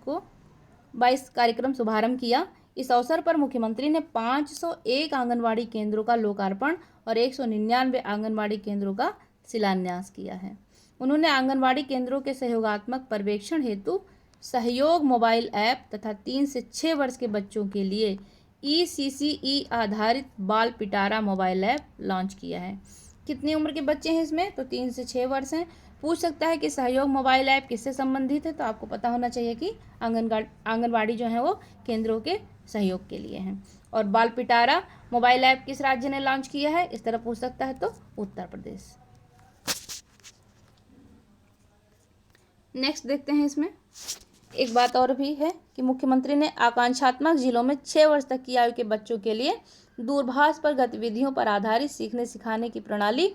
कार्यक्रम शुभारंभ किया। इस अवसर पर मुख्यमंत्री ने 501 आंगनवाड़ी केंद्रों का लोकार्पण और 199 आंगनवाड़ी केंद्रों का शिलान्यास किया है। उन्होंने आंगनवाड़ी केंद्रों के सहयोगात्मक पर्यवेक्षण हेतु सहयोग मोबाइल ऐप तथा 3 से 6 वर्ष के बच्चों के लिए ECCE आधारित बाल पिटारा मोबाइल ऐप लॉन्च किया है। कितनी उम्र के बच्चे हैं इसमें? तो 3 से 6 वर्ष हैं। पूछ सकता है कि सहयोग मोबाइल ऐप किससे संबंधित है, तो आपको पता होना चाहिए कि आंगनवाड़ी जो है वो केंद्रों के सहयोग के लिए हैं। और बाल पिटारा मोबाइल ऐप किस राज्य ने लॉन्च किया है, इस तरह पूछ सकता है तो उत्तर प्रदेश। नेक्स्ट देखते हैं, इसमें एक बात और भी है कि मुख्यमंत्री ने आकांक्षात्मक जिलों में 6 वर्ष तक की आयु के बच्चों के लिए दूरभाष पर गतिविधियों पर आधारित सीखने सिखाने की प्रणाली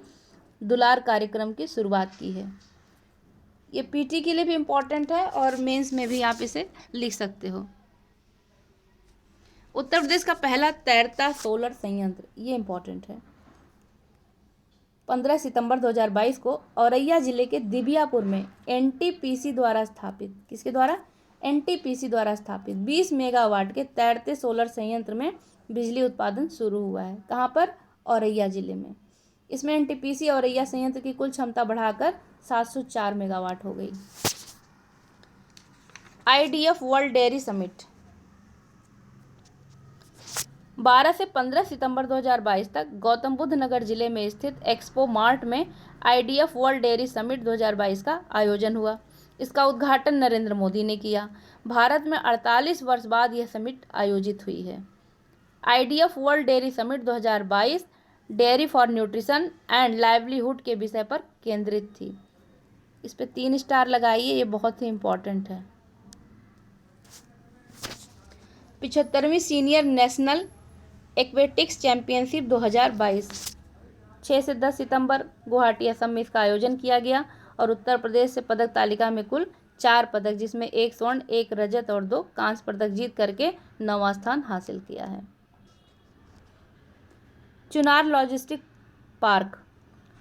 दुलार कार्यक्रम की शुरुआत की है। ये पीटी के लिए भी इम्पोर्टेंट है और मेंस में भी आप इसे लिख सकते हो। उत्तर प्रदेश का पहला तैरता सोलर संयंत्र, ये इम्पोर्टेंट है। 15 सितंबर 2022 को औरैया जिले के दिबियापुर में एनटीपीसी द्वारा स्थापित, किसके द्वारा? एनटीपीसी द्वारा स्थापित 20 मेगावाट के तैरते सोलर संयंत्र में बिजली उत्पादन शुरू हुआ है। कहाँ पर? औरैया जिले में। इसमें एनटीपीसी औरैया संयंत्र की कुल क्षमता बढ़ाकर 704 मेगावाट हो गई। आईडीएफ वर्ल्ड डेयरी समिट 12 से 15 सितंबर 2022 तक गौतम बुद्ध नगर जिले में स्थित एक्सपो मार्ट में आईडीएफ वर्ल्ड डेयरी समिट 2022 का आयोजन हुआ। इसका उद्घाटन नरेंद्र मोदी ने किया। भारत में 48 वर्ष बाद यह समिट आयोजित हुई है। IDF world dairy summit 2022 dairy for nutrition and livelihood के विषय पर केंद्रित थी। इस पे 3 स्टार लगाइए, ये बहुत ही इम्पोर्टेंट है। 75वीं सीनियर नेशनल एक्वेटिक्स चैंपियनशिप 2022 6 से 10 सितंबर गुवाहाटी असम में इसका आयोजन किया गया और उत्तर प्रदेश से पदक तालिका में कुल 4 पदक, जिसमें 1 स्वर्ण, 1 रजत और 2 कांस्य पदक जीत करके 9वां स्थान हासिल किया है। चुनार लॉजिस्टिक पार्क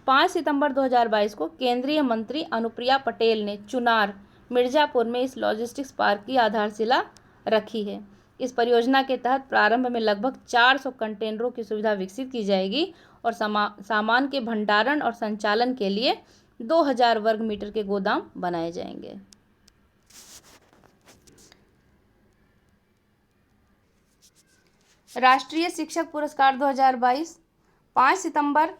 5 सितंबर 2022 को केंद्रीय मंत्री अनुप्रिया पटेल ने चुनार मिर्जापुर में इस लॉजिस्टिक्स पार्क की आधारशिला रखी है। इस परियोजना के तहत प्रारंभ में लगभग 400 कंटेनरों की सुविधा विकसित की जाएगी और सामान के भंडारण और संचालन के लिए 2000 वर्ग मीटर के गोदाम बनाए जाएंगे। राष्ट्रीय शिक्षक पुरस्कार 2022 5 सितंबर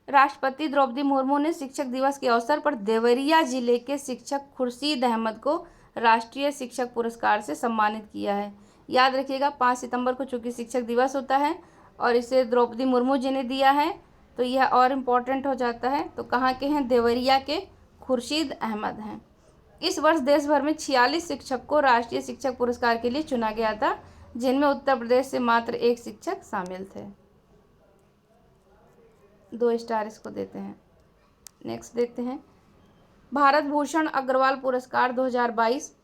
राष्ट्रपति द्रौपदी मुर्मू ने शिक्षक दिवस के अवसर पर देवरिया जिले के शिक्षक खुर्शीद अहमद को राष्ट्रीय शिक्षक पुरस्कार से सम्मानित किया है। याद रखिएगा 5 सितंबर को चूंकि शिक्षक दिवस होता है और इसे द्रौपदी मुर्मू जी ने दिया है तो यह और इम्पोर्टेंट हो जाता है। तो कहाँ के हैं? देवरिया के खुर्शीद अहमद हैं। इस वर्ष देश भर में 46 शिक्षक को राष्ट्रीय शिक्षक पुरस्कार के लिए चुना गया था, जिनमें उत्तर प्रदेश से मात्र 1 शिक्षक शामिल थे। 2 स्टार इसको देते हैं। नेक्स्ट देखते हैं, भारत भूषण अग्रवाल पुरस्कार 2022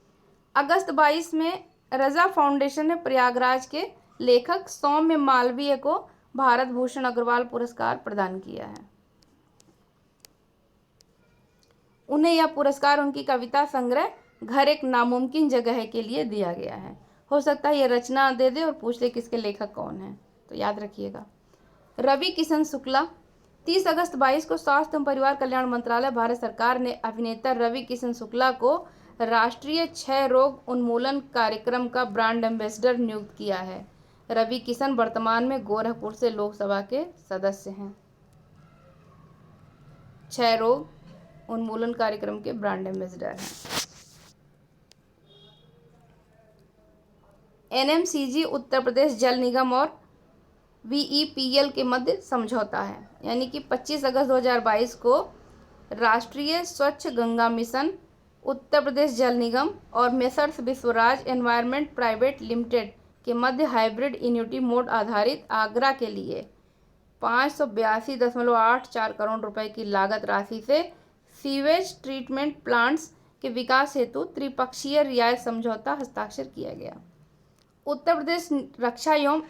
अगस्त 22 में रजा फाउंडेशन ने प्रयागराज के लेखक सौम्य मालवीय को भारत भूषण अग्रवाल पुरस्कार प्रदान किया है। उन्हें यह पुरस्कार उनकी कविता संग्रह घर एक नामुमकिन जगह है के लिए दिया गया है। हो सकता है ये रचना दे दे और पूछ ले किसके लेखक कौन है, तो याद रखिएगा। रवि किशन शुक्ला 30 अगस्त 22 को स्वास्थ्य एवं परिवार कल्याण मंत्रालय भारत सरकार ने अभिनेता रवि किशन शुक्ला को राष्ट्रीय क्षय रोग उन्मूलन कार्यक्रम का ब्रांड एम्बेसडर नियुक्त किया है। रवि किशन वर्तमान में गोरखपुर से लोकसभा के सदस्य हैं। क्षय रोग उन्मूलन कार्यक्रम के ब्रांड एम्बेसडर हैं। एनएमसीजी उत्तर प्रदेश जल निगम और वीईपीएल के मध्य समझौता है, यानी कि 25 अगस्त 2022 को राष्ट्रीय स्वच्छ गंगा मिशन, उत्तर प्रदेश जल निगम और messrs Vishwaraj environment private limited के मध्य हाइब्रिड इन्यूटी मोड आधारित आगरा के लिए 582.84 करोड़ रुपए की लागत राशि से सीवेज ट्रीटमेंट प्लांट्स के विकास हेतु त्रिपक्षीय रियायत समझौता हस्ताक्षर किया गया। उत्तर प्रदेश रक्षा एवं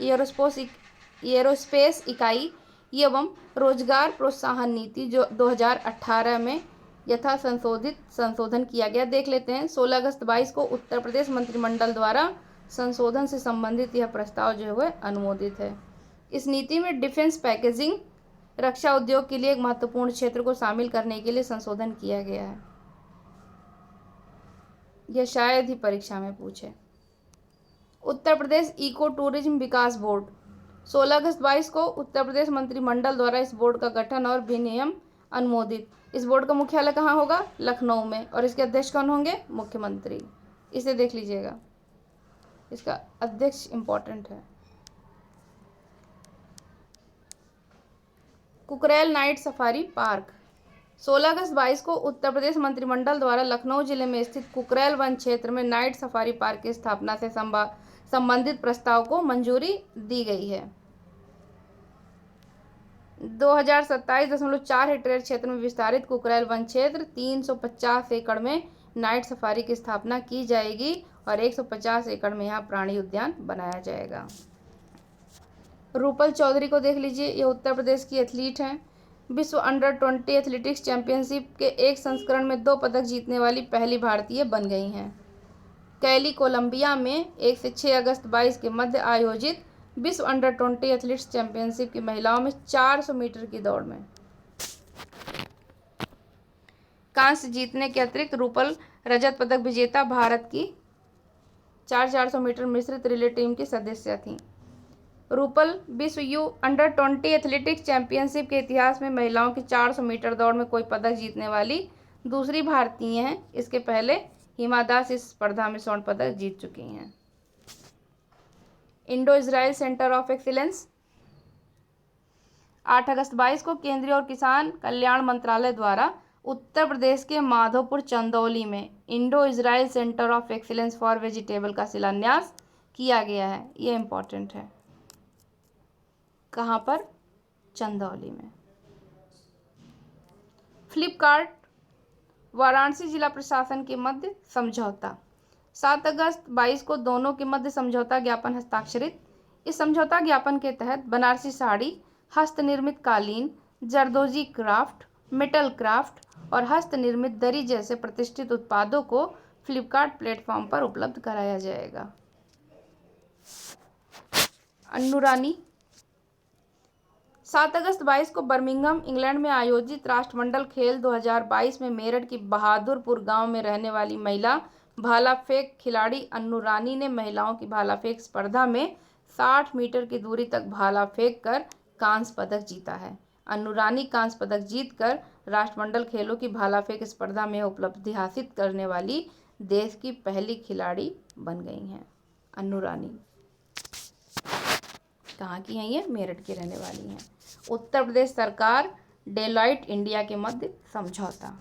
एरोस्पेस इकाई एवं रोजगार प्रोत्साहन नीति जो 2018 में यथा संशोधन किया गया। देख लेते हैं। 16 अगस्त 22 को उत्तर प्रदेश मंत्रिमंडल द्वारा संशोधन से संबंधित यह प्रस्ताव जो है अनुमोदित है। इस नीति में डिफेंस पैकेजिंग रक्षा उद्योग के लिए एक महत्वपूर्ण क्षेत्र को शामिल करने के लिए संशोधन किया गया है। यह शायद ही परीक्षा में पूछे। उत्तर प्रदेश इको टूरिज्म विकास बोर्ड 16 अगस्त 22 को उत्तर प्रदेश मंत्रिमंडल द्वारा इस बोर्ड का गठन और विनियम अनुमोदित। इस बोर्ड का मुख्यालय कहाँ होगा? लखनऊ में। और इसके अध्यक्ष कौन होंगे? मुख्यमंत्री। इसे देख लीजिएगा, इसका अध्यक्ष इंपॉर्टेंट है। कुकरेल नाइट सफारी पार्क 16 अगस्त 22 को उत्तर प्रदेश मंत्रिमंडल द्वारा लखनऊ जिले में स्थित कुकरेल वन क्षेत्र में नाइट सफारी पार्क की स्थापना से संबंधित प्रस्ताव को मंजूरी दी गई है। 2027.4 हेक्टेयर क्षेत्र में विस्तारित कुकरेल वन क्षेत्र 350 एकड़ में नाइट सफारी की स्थापना की जाएगी और 150 एकड़ में यहाँ प्राणी उद्यान बनाया जाएगा। रूपल चौधरी को देख लीजिए, ये उत्तर प्रदेश की एथलीट हैं। विश्व अंडर-20 एथलेटिक्स चैंपियनशिप के एक संस्करण में 2 पदक जीतने वाली पहली भारतीय बन गई हैं। कैली कोलंबिया में 1 से 6 अगस्त 22 के मध्य आयोजित विश्व अंडर-20 एथलेटिक्स चैंपियनशिप की महिलाओं में 400 मीटर की दौड़ में कांस्य जीतने के अतिरिक्त रूपल रजत पदक विजेता भारत की 4x400 मीटर मिश्रित रिले टीम की सदस्य थीं। रूपल विश्व अंडर-20 एथलेटिक्स चैंपियनशिप के इतिहास में महिलाओं की 400 मीटर दौड़ में कोई पदक जीतने वाली दूसरी भारतीय हैं। इसके पहले हिमा दास इस स्पर्धा में स्वर्ण पदक जीत चुकी हैं। Indo Israel centre of excellence 8 अगस्त 22 को केंद्रीय और किसान कल्याण मंत्रालय द्वारा उत्तर प्रदेश के माधोपुर चंदौली में Indo Israel centre of excellence for vegetable का शिलान्यास किया गया है। ये इम्पोर्टेंट है। कहाँ पर? चंदौली में। फ्लिपकार्ट वाराणसी जिला प्रशासन के मध्य समझौता 7 अगस्त 22 को दोनों के मध्य समझौता ज्ञापन हस्ताक्षरित। इस समझौता ज्ञापन के तहत बनारसी साड़ी, हस्तनिर्मित कालीन, जरदोजी क्राफ्ट, मेटल क्राफ्ट और हस्तनिर्मित दरी जैसे प्रतिष्ठित उत्पादों को फ्लिपकार्ट प्लेटफॉर्म पर उपलब्ध कराया जाएगा। अन्नू रानी 7 अगस्त 22 को बर्मिंघम इंग्लैंड में आयोजित राष्ट्रमंडल खेल 2022 में मेरठ की बहादुरपुर गांव में रहने वाली महिला भाला फेंक खिलाड़ी अन्नू रानी ने महिलाओं की भाला फेंक स्पर्धा में 60 मीटर की दूरी तक भाला फेंक कर कांस्य पदक जीता है। अन्नू रानी कांस्य पदक जीतकर राष्ट्रमंडल खेलों की भाला फेंक स्पर्धा में उपलब्धि हासिल करने वाली देश की पहली खिलाड़ी बन गई हैं। अन्नू रानी कहाँ की हैं? ये मेरठ की रहने वाली हैं। उत्तर प्रदेश सरकार डेलॉइट इंडिया के मध्य समझौता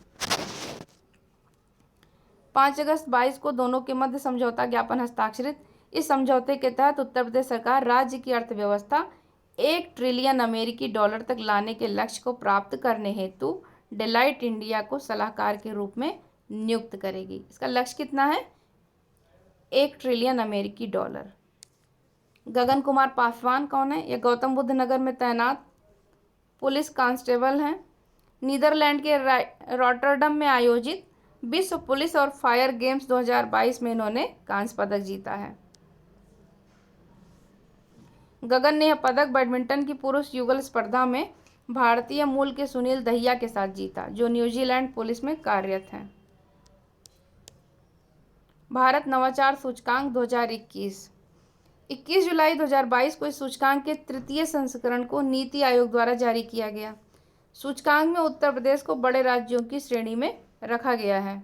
5 अगस्त 22 को दोनों के मध्य समझौता ज्ञापन हस्ताक्षरित। इस समझौते के तहत उत्तर प्रदेश सरकार राज्य की अर्थव्यवस्था 1 ट्रिलियन अमेरिकी डॉलर तक लाने के लक्ष्य को प्राप्त करने हेतु डेलॉइट इंडिया को सलाहकार के रूप में नियुक्त करेगी। इसका लक्ष्य कितना है? 1 ट्रिलियन अमेरिकी डॉलर। गगन कुमार पासवान कौन है? ये गौतम बुद्ध नगर में तैनात पुलिस कांस्टेबल हैं। नीदरलैंड के रॉटरडम में आयोजित विश्व पुलिस और फायर गेम्स 2022 में इन्होंने कांस्य पदक जीता है। गगन ने यह पदक बैडमिंटन की पुरुष युगल स्पर्धा में भारतीय मूल के सुनील दहिया के साथ जीता, जो न्यूजीलैंड पुलिस में कार्यरत हैं। भारत नवाचार सूचकांक 2021 21 जुलाई 2022 को इस सूचकांक के 3य संस्करण को नीति आयोग द्वारा जारी किया गया। सूचकांक में उत्तर प्रदेश को बड़े राज्यों की श्रेणी में रखा गया है।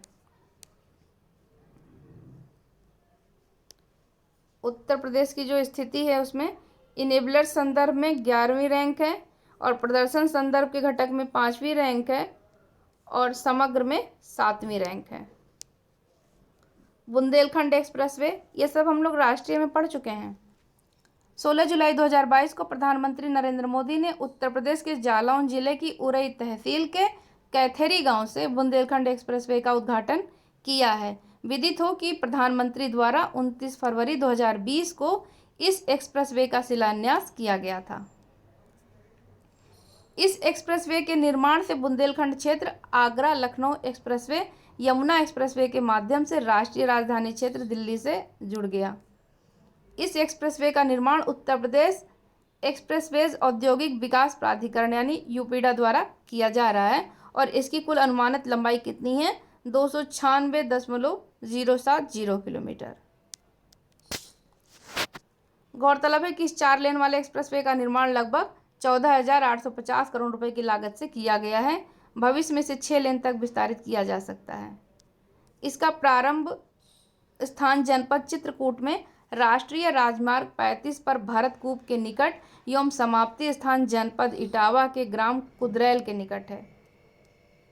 उत्तर प्रदेश की जो स्थिति है उसमें इनेबलर संदर्भ में 11वीं रैंक है और प्रदर्शन संदर्भ के घटक में 5वीं रैंक है और समग्र में 7वीं रैंक है। बुंदेलखंड एक्सप्रेसवे, ये सब हम लोग राष्ट्रीय में पढ़ चुके हैं। 16 जुलाई 2022 को प्रधानमंत्री नरेंद्र मोदी ने उत्तर प्रदेश के जालौन जिले की उरई तहसील के कैथेरी गांव से बुंदेलखंड एक्सप्रेसवे का उद्घाटन किया है। विदित हो कि प्रधानमंत्री द्वारा 29 फरवरी 2020 को इस एक्सप्रेसवे का शिलान्यास किया गया था। इस एक्सप्रेसवे के निर्माण से बुंदेलखंड क्षेत्र आगरा लखनऊ एक्सप्रेसवे, यमुना एक्सप्रेसवे के माध्यम से राष्ट्रीय राजधानी क्षेत्र दिल्ली से जुड़ गया। इस एक्सप्रेसवे का निर्माण उत्तर प्रदेश एक्सप्रेसवेज औद्योगिक विकास प्राधिकरण यानी यूपीडा द्वारा किया जा रहा है और इसकी कुल अनुमानित लंबाई कितनी है? 296.070 किलोमीटर। गौरतलब है कि इस 4 लेन वाले एक्सप्रेसवे का निर्माण लगभग 14,850 करोड़ रुपए की लागत से किया गया है। भविष्य में इसे 6 लेन तक विस्तारित किया जा सकता है। इसका प्रारंभ स्थान जनपद चित्रकूट में राष्ट्रीय राजमार्ग 35 पर भरतकूप के निकट एवं समाप्ति स्थान जनपद इटावा के ग्राम कुदरैल के निकट है।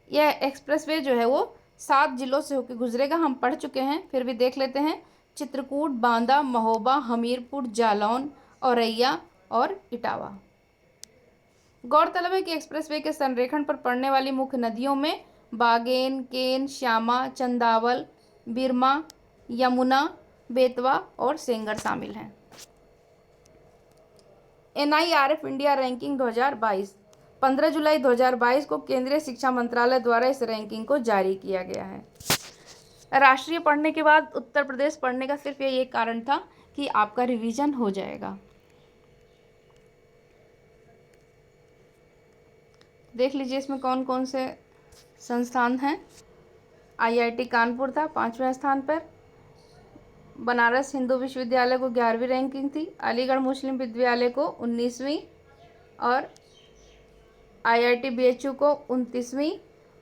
यह एक्सप्रेसवे जो है वो 7 जिलों से होकर गुजरेगा। हम पढ़ चुके हैं, फिर भी देख लेते हैं। चित्रकूट, बांदा, महोबा, हमीरपुर, जालौन, औरैया और इटावा। गौरतलब है कि एक्सप्रेसवे के संरेखण पर पड़ने वाली मुख्य नदियों में बागेन, केन, श्यामा, चंदावल, बिरमा, यमुना, बेतवा और सेंगर शामिल हैं। NIRF इंडिया रैंकिंग 2022 15 जुलाई 2022 को केंद्रीय शिक्षा मंत्रालय द्वारा इस रैंकिंग को जारी किया गया है। राष्ट्रीय पढ़ने के बाद उत्तर प्रदेश पढ़ने का सिर्फ यही एक कारण था कि आपका रिवीजन हो जाएगा। देख लीजिए इसमें कौन कौन से संस्थान हैं। IIT कानपुर था 5वें स्थान पर। बनारस हिंदू विश्वविद्यालय को 11वीं रैंकिंग थी। अलीगढ़ मुस्लिम विश्वविद्यालय को 19वीं और IIT BHU को 29वीं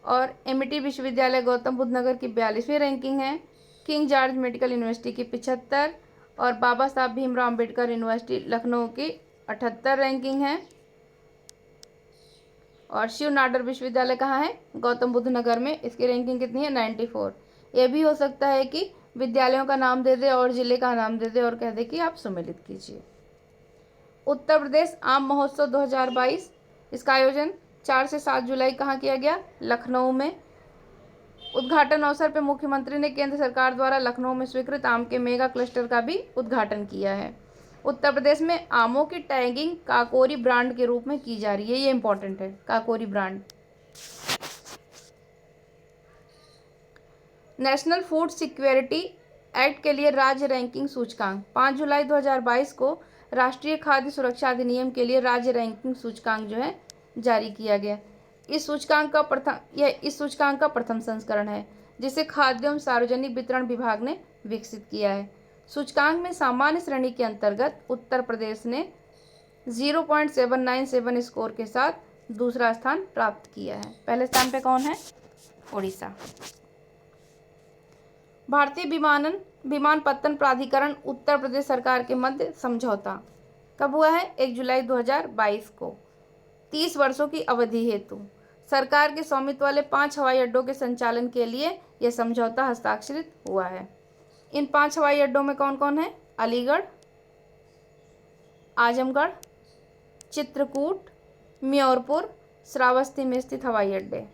और MIT विश्वविद्यालय गौतम बुद्ध नगर की 42वीं रैंकिंग है। किंग जॉर्ज मेडिकल यूनिवर्सिटी की 75 और बाबा साहब भीमराव अम्बेडकर यूनिवर्सिटी लखनऊ की 78 रैंकिंग है। और शिव नाडर विश्वविद्यालय कहाँ है? गौतम बुद्ध नगर में। इसकी रैंकिंग कितनी है? 94। ये भी हो सकता है कि विद्यालयों का नाम दे दे और जिले का नाम दे दे और कह दे कि आप सम्मिलित कीजिए। उत्तर प्रदेश आम महोत्सव 2022, इसका आयोजन 4 से 7 जुलाई कहाँ किया गया? लखनऊ में। उद्घाटन अवसर पर मुख्यमंत्री ने केंद्र सरकार द्वारा लखनऊ में स्वीकृत आम के मेगा क्लस्टर का भी उद्घाटन किया है। उत्तर प्रदेश में आमों की टैगिंग काकोरी ब्रांड के रूप में की जा रही है। ये इंपॉर्टेंट है, Kakori brand. National food security act के लिए राज्य रैंकिंग सूचकांक 5 जुलाई 2022 को राष्ट्रीय खाद्य सुरक्षा अधिनियम के लिए राज्य रैंकिंग सूचकांक जो है जारी किया गया। इस सूचकांक का प्रथम संस्करण है जिसे खाद्य एवं सार्वजनिक वितरण विभाग ने विकसित किया है। सूचकांक में सामान्य श्रेणी के अंतर्गत उत्तर प्रदेश ने 0.797 स्कोर के साथ दूसरा स्थान प्राप्त किया है। पहले स्थान पे कौन है? उड़ीसा। भारतीय विमानपत्तन प्राधिकरण उत्तर प्रदेश सरकार के मध्य समझौता कब हुआ है? 1 जुलाई 2022 को 30 वर्षों की अवधि हेतु सरकार के स्वामित्व वाले 5 हवाई अड्डों के संचालन के लिए यह समझौता हस्ताक्षरित हुआ है। इन 5 हवाई अड्डों में कौन कौन है? अलीगढ़, आजमगढ़, चित्रकूट, म्योरपुर, श्रावस्ती में स्थित हवाई अड्डे।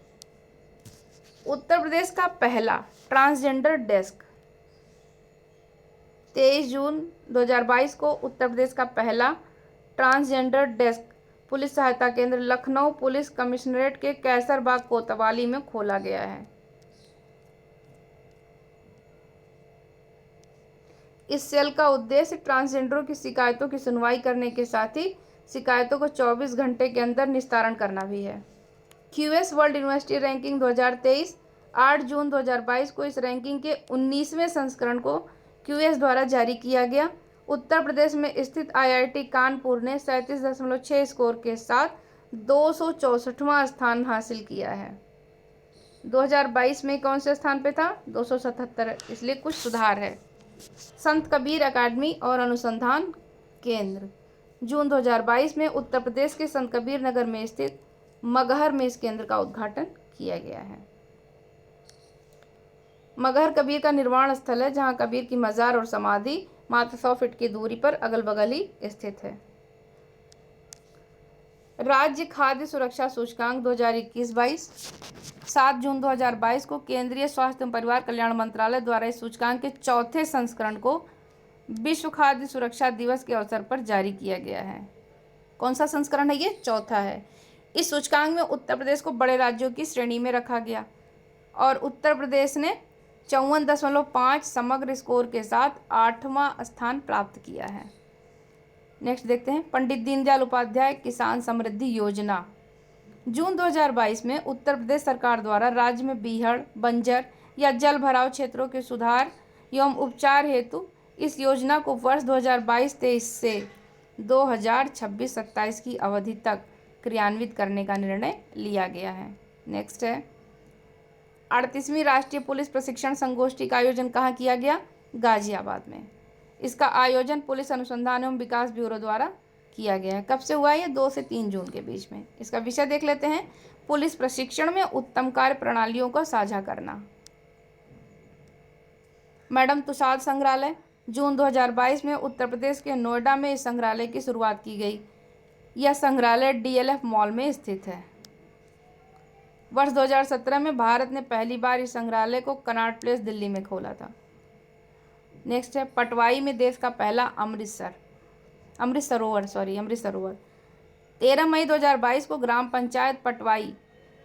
उत्तर प्रदेश का पहला ट्रांसजेंडर डेस्क 23 जून 2022 को उत्तर प्रदेश का पहला ट्रांसजेंडर डेस्क पुलिस सहायता केंद्र लखनऊ पुलिस कमिश्नरेट के कैसरबाग कोतवाली में खोला गया है। इस सेल का उद्देश्य ट्रांसजेंडरों की शिकायतों की सुनवाई करने के साथ ही शिकायतों को 24 घंटे के अंदर निस्तारण करना भी है। QS वर्ल्ड यूनिवर्सिटी रैंकिंग 2023 8 जून 2022 को इस रैंकिंग के 19वें संस्करण को QS द्वारा जारी किया गया। उत्तर प्रदेश में स्थित IIT कानपुर ने 37.6 स्कोर के साथ 264वां स्थान हासिल किया है। 2022 में कौन से स्थान पे था? 277, इसलिए कुछ सुधार है। संत कबीर अकादमी और अनुसंधान केंद्र जून 2022 में उत्तर प्रदेश के संत कबीर नगर में स्थित मगहर में इस केंद्र का उद्घाटन किया गया है। मगहर कबीर का निर्वाण स्थल है जहां कबीर की मजार और समाधि मात्र 100 फीट की दूरी पर अगल बगल ही स्थित है। राज्य खाद्य सुरक्षा सूचकांक 2021-22 7 जून 2022 को केंद्रीय स्वास्थ्य एवं परिवार कल्याण मंत्रालय द्वारा इस सूचकांक के चौथे संस्करण को विश्व खाद्य सुरक्षा दिवस के अवसर पर जारी किया गया है। कौन सा संस्करण है ये? चौथा है। इस सूचकांक में उत्तर प्रदेश को बड़े राज्यों की श्रेणी में रखा गया और उत्तर प्रदेश ने 54.5 समग्र स्कोर के साथ 8वां स्थान प्राप्त किया है। नेक्स्ट देखते हैं पंडित दीनदयाल उपाध्याय किसान समृद्धि योजना। जून 2022 में उत्तर प्रदेश सरकार द्वारा राज्य में बीहड़, बंजर या जल भराव क्षेत्रों के सुधार एवं उपचार हेतु इस योजना को वर्ष 2022-23 से 2026-27 की अवधि तक क्रियान्वित करने का निर्णय लिया गया है। नेक्स्ट है 38वीं राष्ट्रीय पुलिस प्रशिक्षण संगोष्ठी का आयोजन कहाँ किया गया? गाजियाबाद में। इसका आयोजन पुलिस अनुसंधान एवं विकास ब्यूरो द्वारा किया गया है। कब से हुआ है ये? 2 से 3 जून के बीच में। इसका विषय देख लेते हैं, पुलिस प्रशिक्षण में उत्तम कार्य प्रणालियों का साझा करना। मैडम तुषार संग्रहालय, जून 2022 में उत्तर प्रदेश के नोएडा में इस संग्रहालय की शुरुआत की गई। यह संग्रहालय DLF मॉल में स्थित है। वर्ष 2017 में भारत ने पहली बार इस संग्रहालय को कनॉट प्लेस दिल्ली में खोला था। नेक्स्ट है, पटवाई में देश का पहला अमृत सरोवर 13 मई 2022 को ग्राम पंचायत पटवाई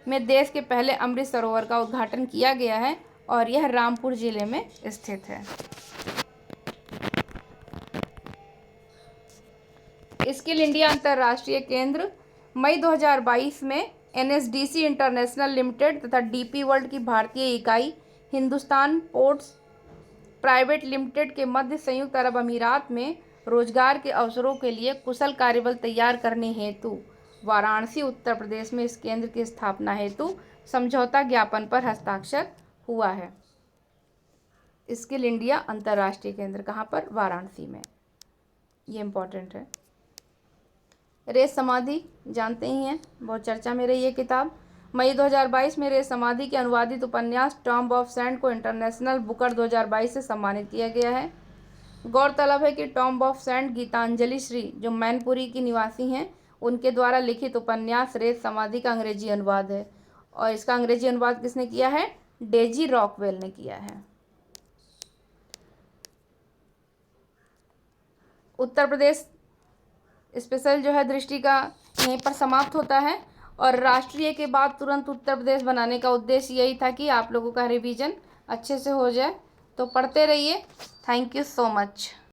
में देश के पहले अमृत सरोवर का उद्घाटन किया गया है और यह रामपुर जिले में स्थित है। स्किल इंडिया अंतर्राष्ट्रीय केंद्र, मई 2022 में NSDC इंटरनेशनल लिमिटेड तथा DP वर्ल्ड की भारतीय इकाई हिंदुस्तान पोर्ट्स प्राइवेट लिमिटेड के मध्य संयुक्त अरब अमीरात में रोजगार के अवसरों के लिए कुशल कार्यबल तैयार करने हेतु वाराणसी उत्तर प्रदेश में इस केंद्र की स्थापना हेतु समझौता ज्ञापन पर हस्ताक्षर हुआ है। स्किल इंडिया अंतर्राष्ट्रीय केंद्र कहाँ पर? वाराणसी में। ये इम्पोर्टेंट है। रेत समाधि जानते ही हैं, बहुत चर्चा में रही ये किताब। मई 2022 में रेत समाधि के अनुवादित उपन्यास टॉम्ब ऑफ सैंड को इंटरनेशनल बुकर 2022 से सम्मानित किया गया है। गौरतलब है कि Tomb of Sand Geetanjali Shree, जो मैनपुरी की निवासी हैं, उनके द्वारा लिखित उपन्यास रेत समाधि का अंग्रेजी अनुवाद है और इसका अंग्रेजी अनुवाद किसने किया है? डेजी रॉकवेल ने किया है। उत्तर प्रदेश स्पेशल जो है दृष्टि का यहीं पर समाप्त होता है और राष्ट्रीय के बाद तुरंत उत्तर प्रदेश बनाने का उद्देश्य यही था कि आप लोगों का रिवीजन अच्छे से हो जाए। तो पढ़ते रहिए। Thank you so much.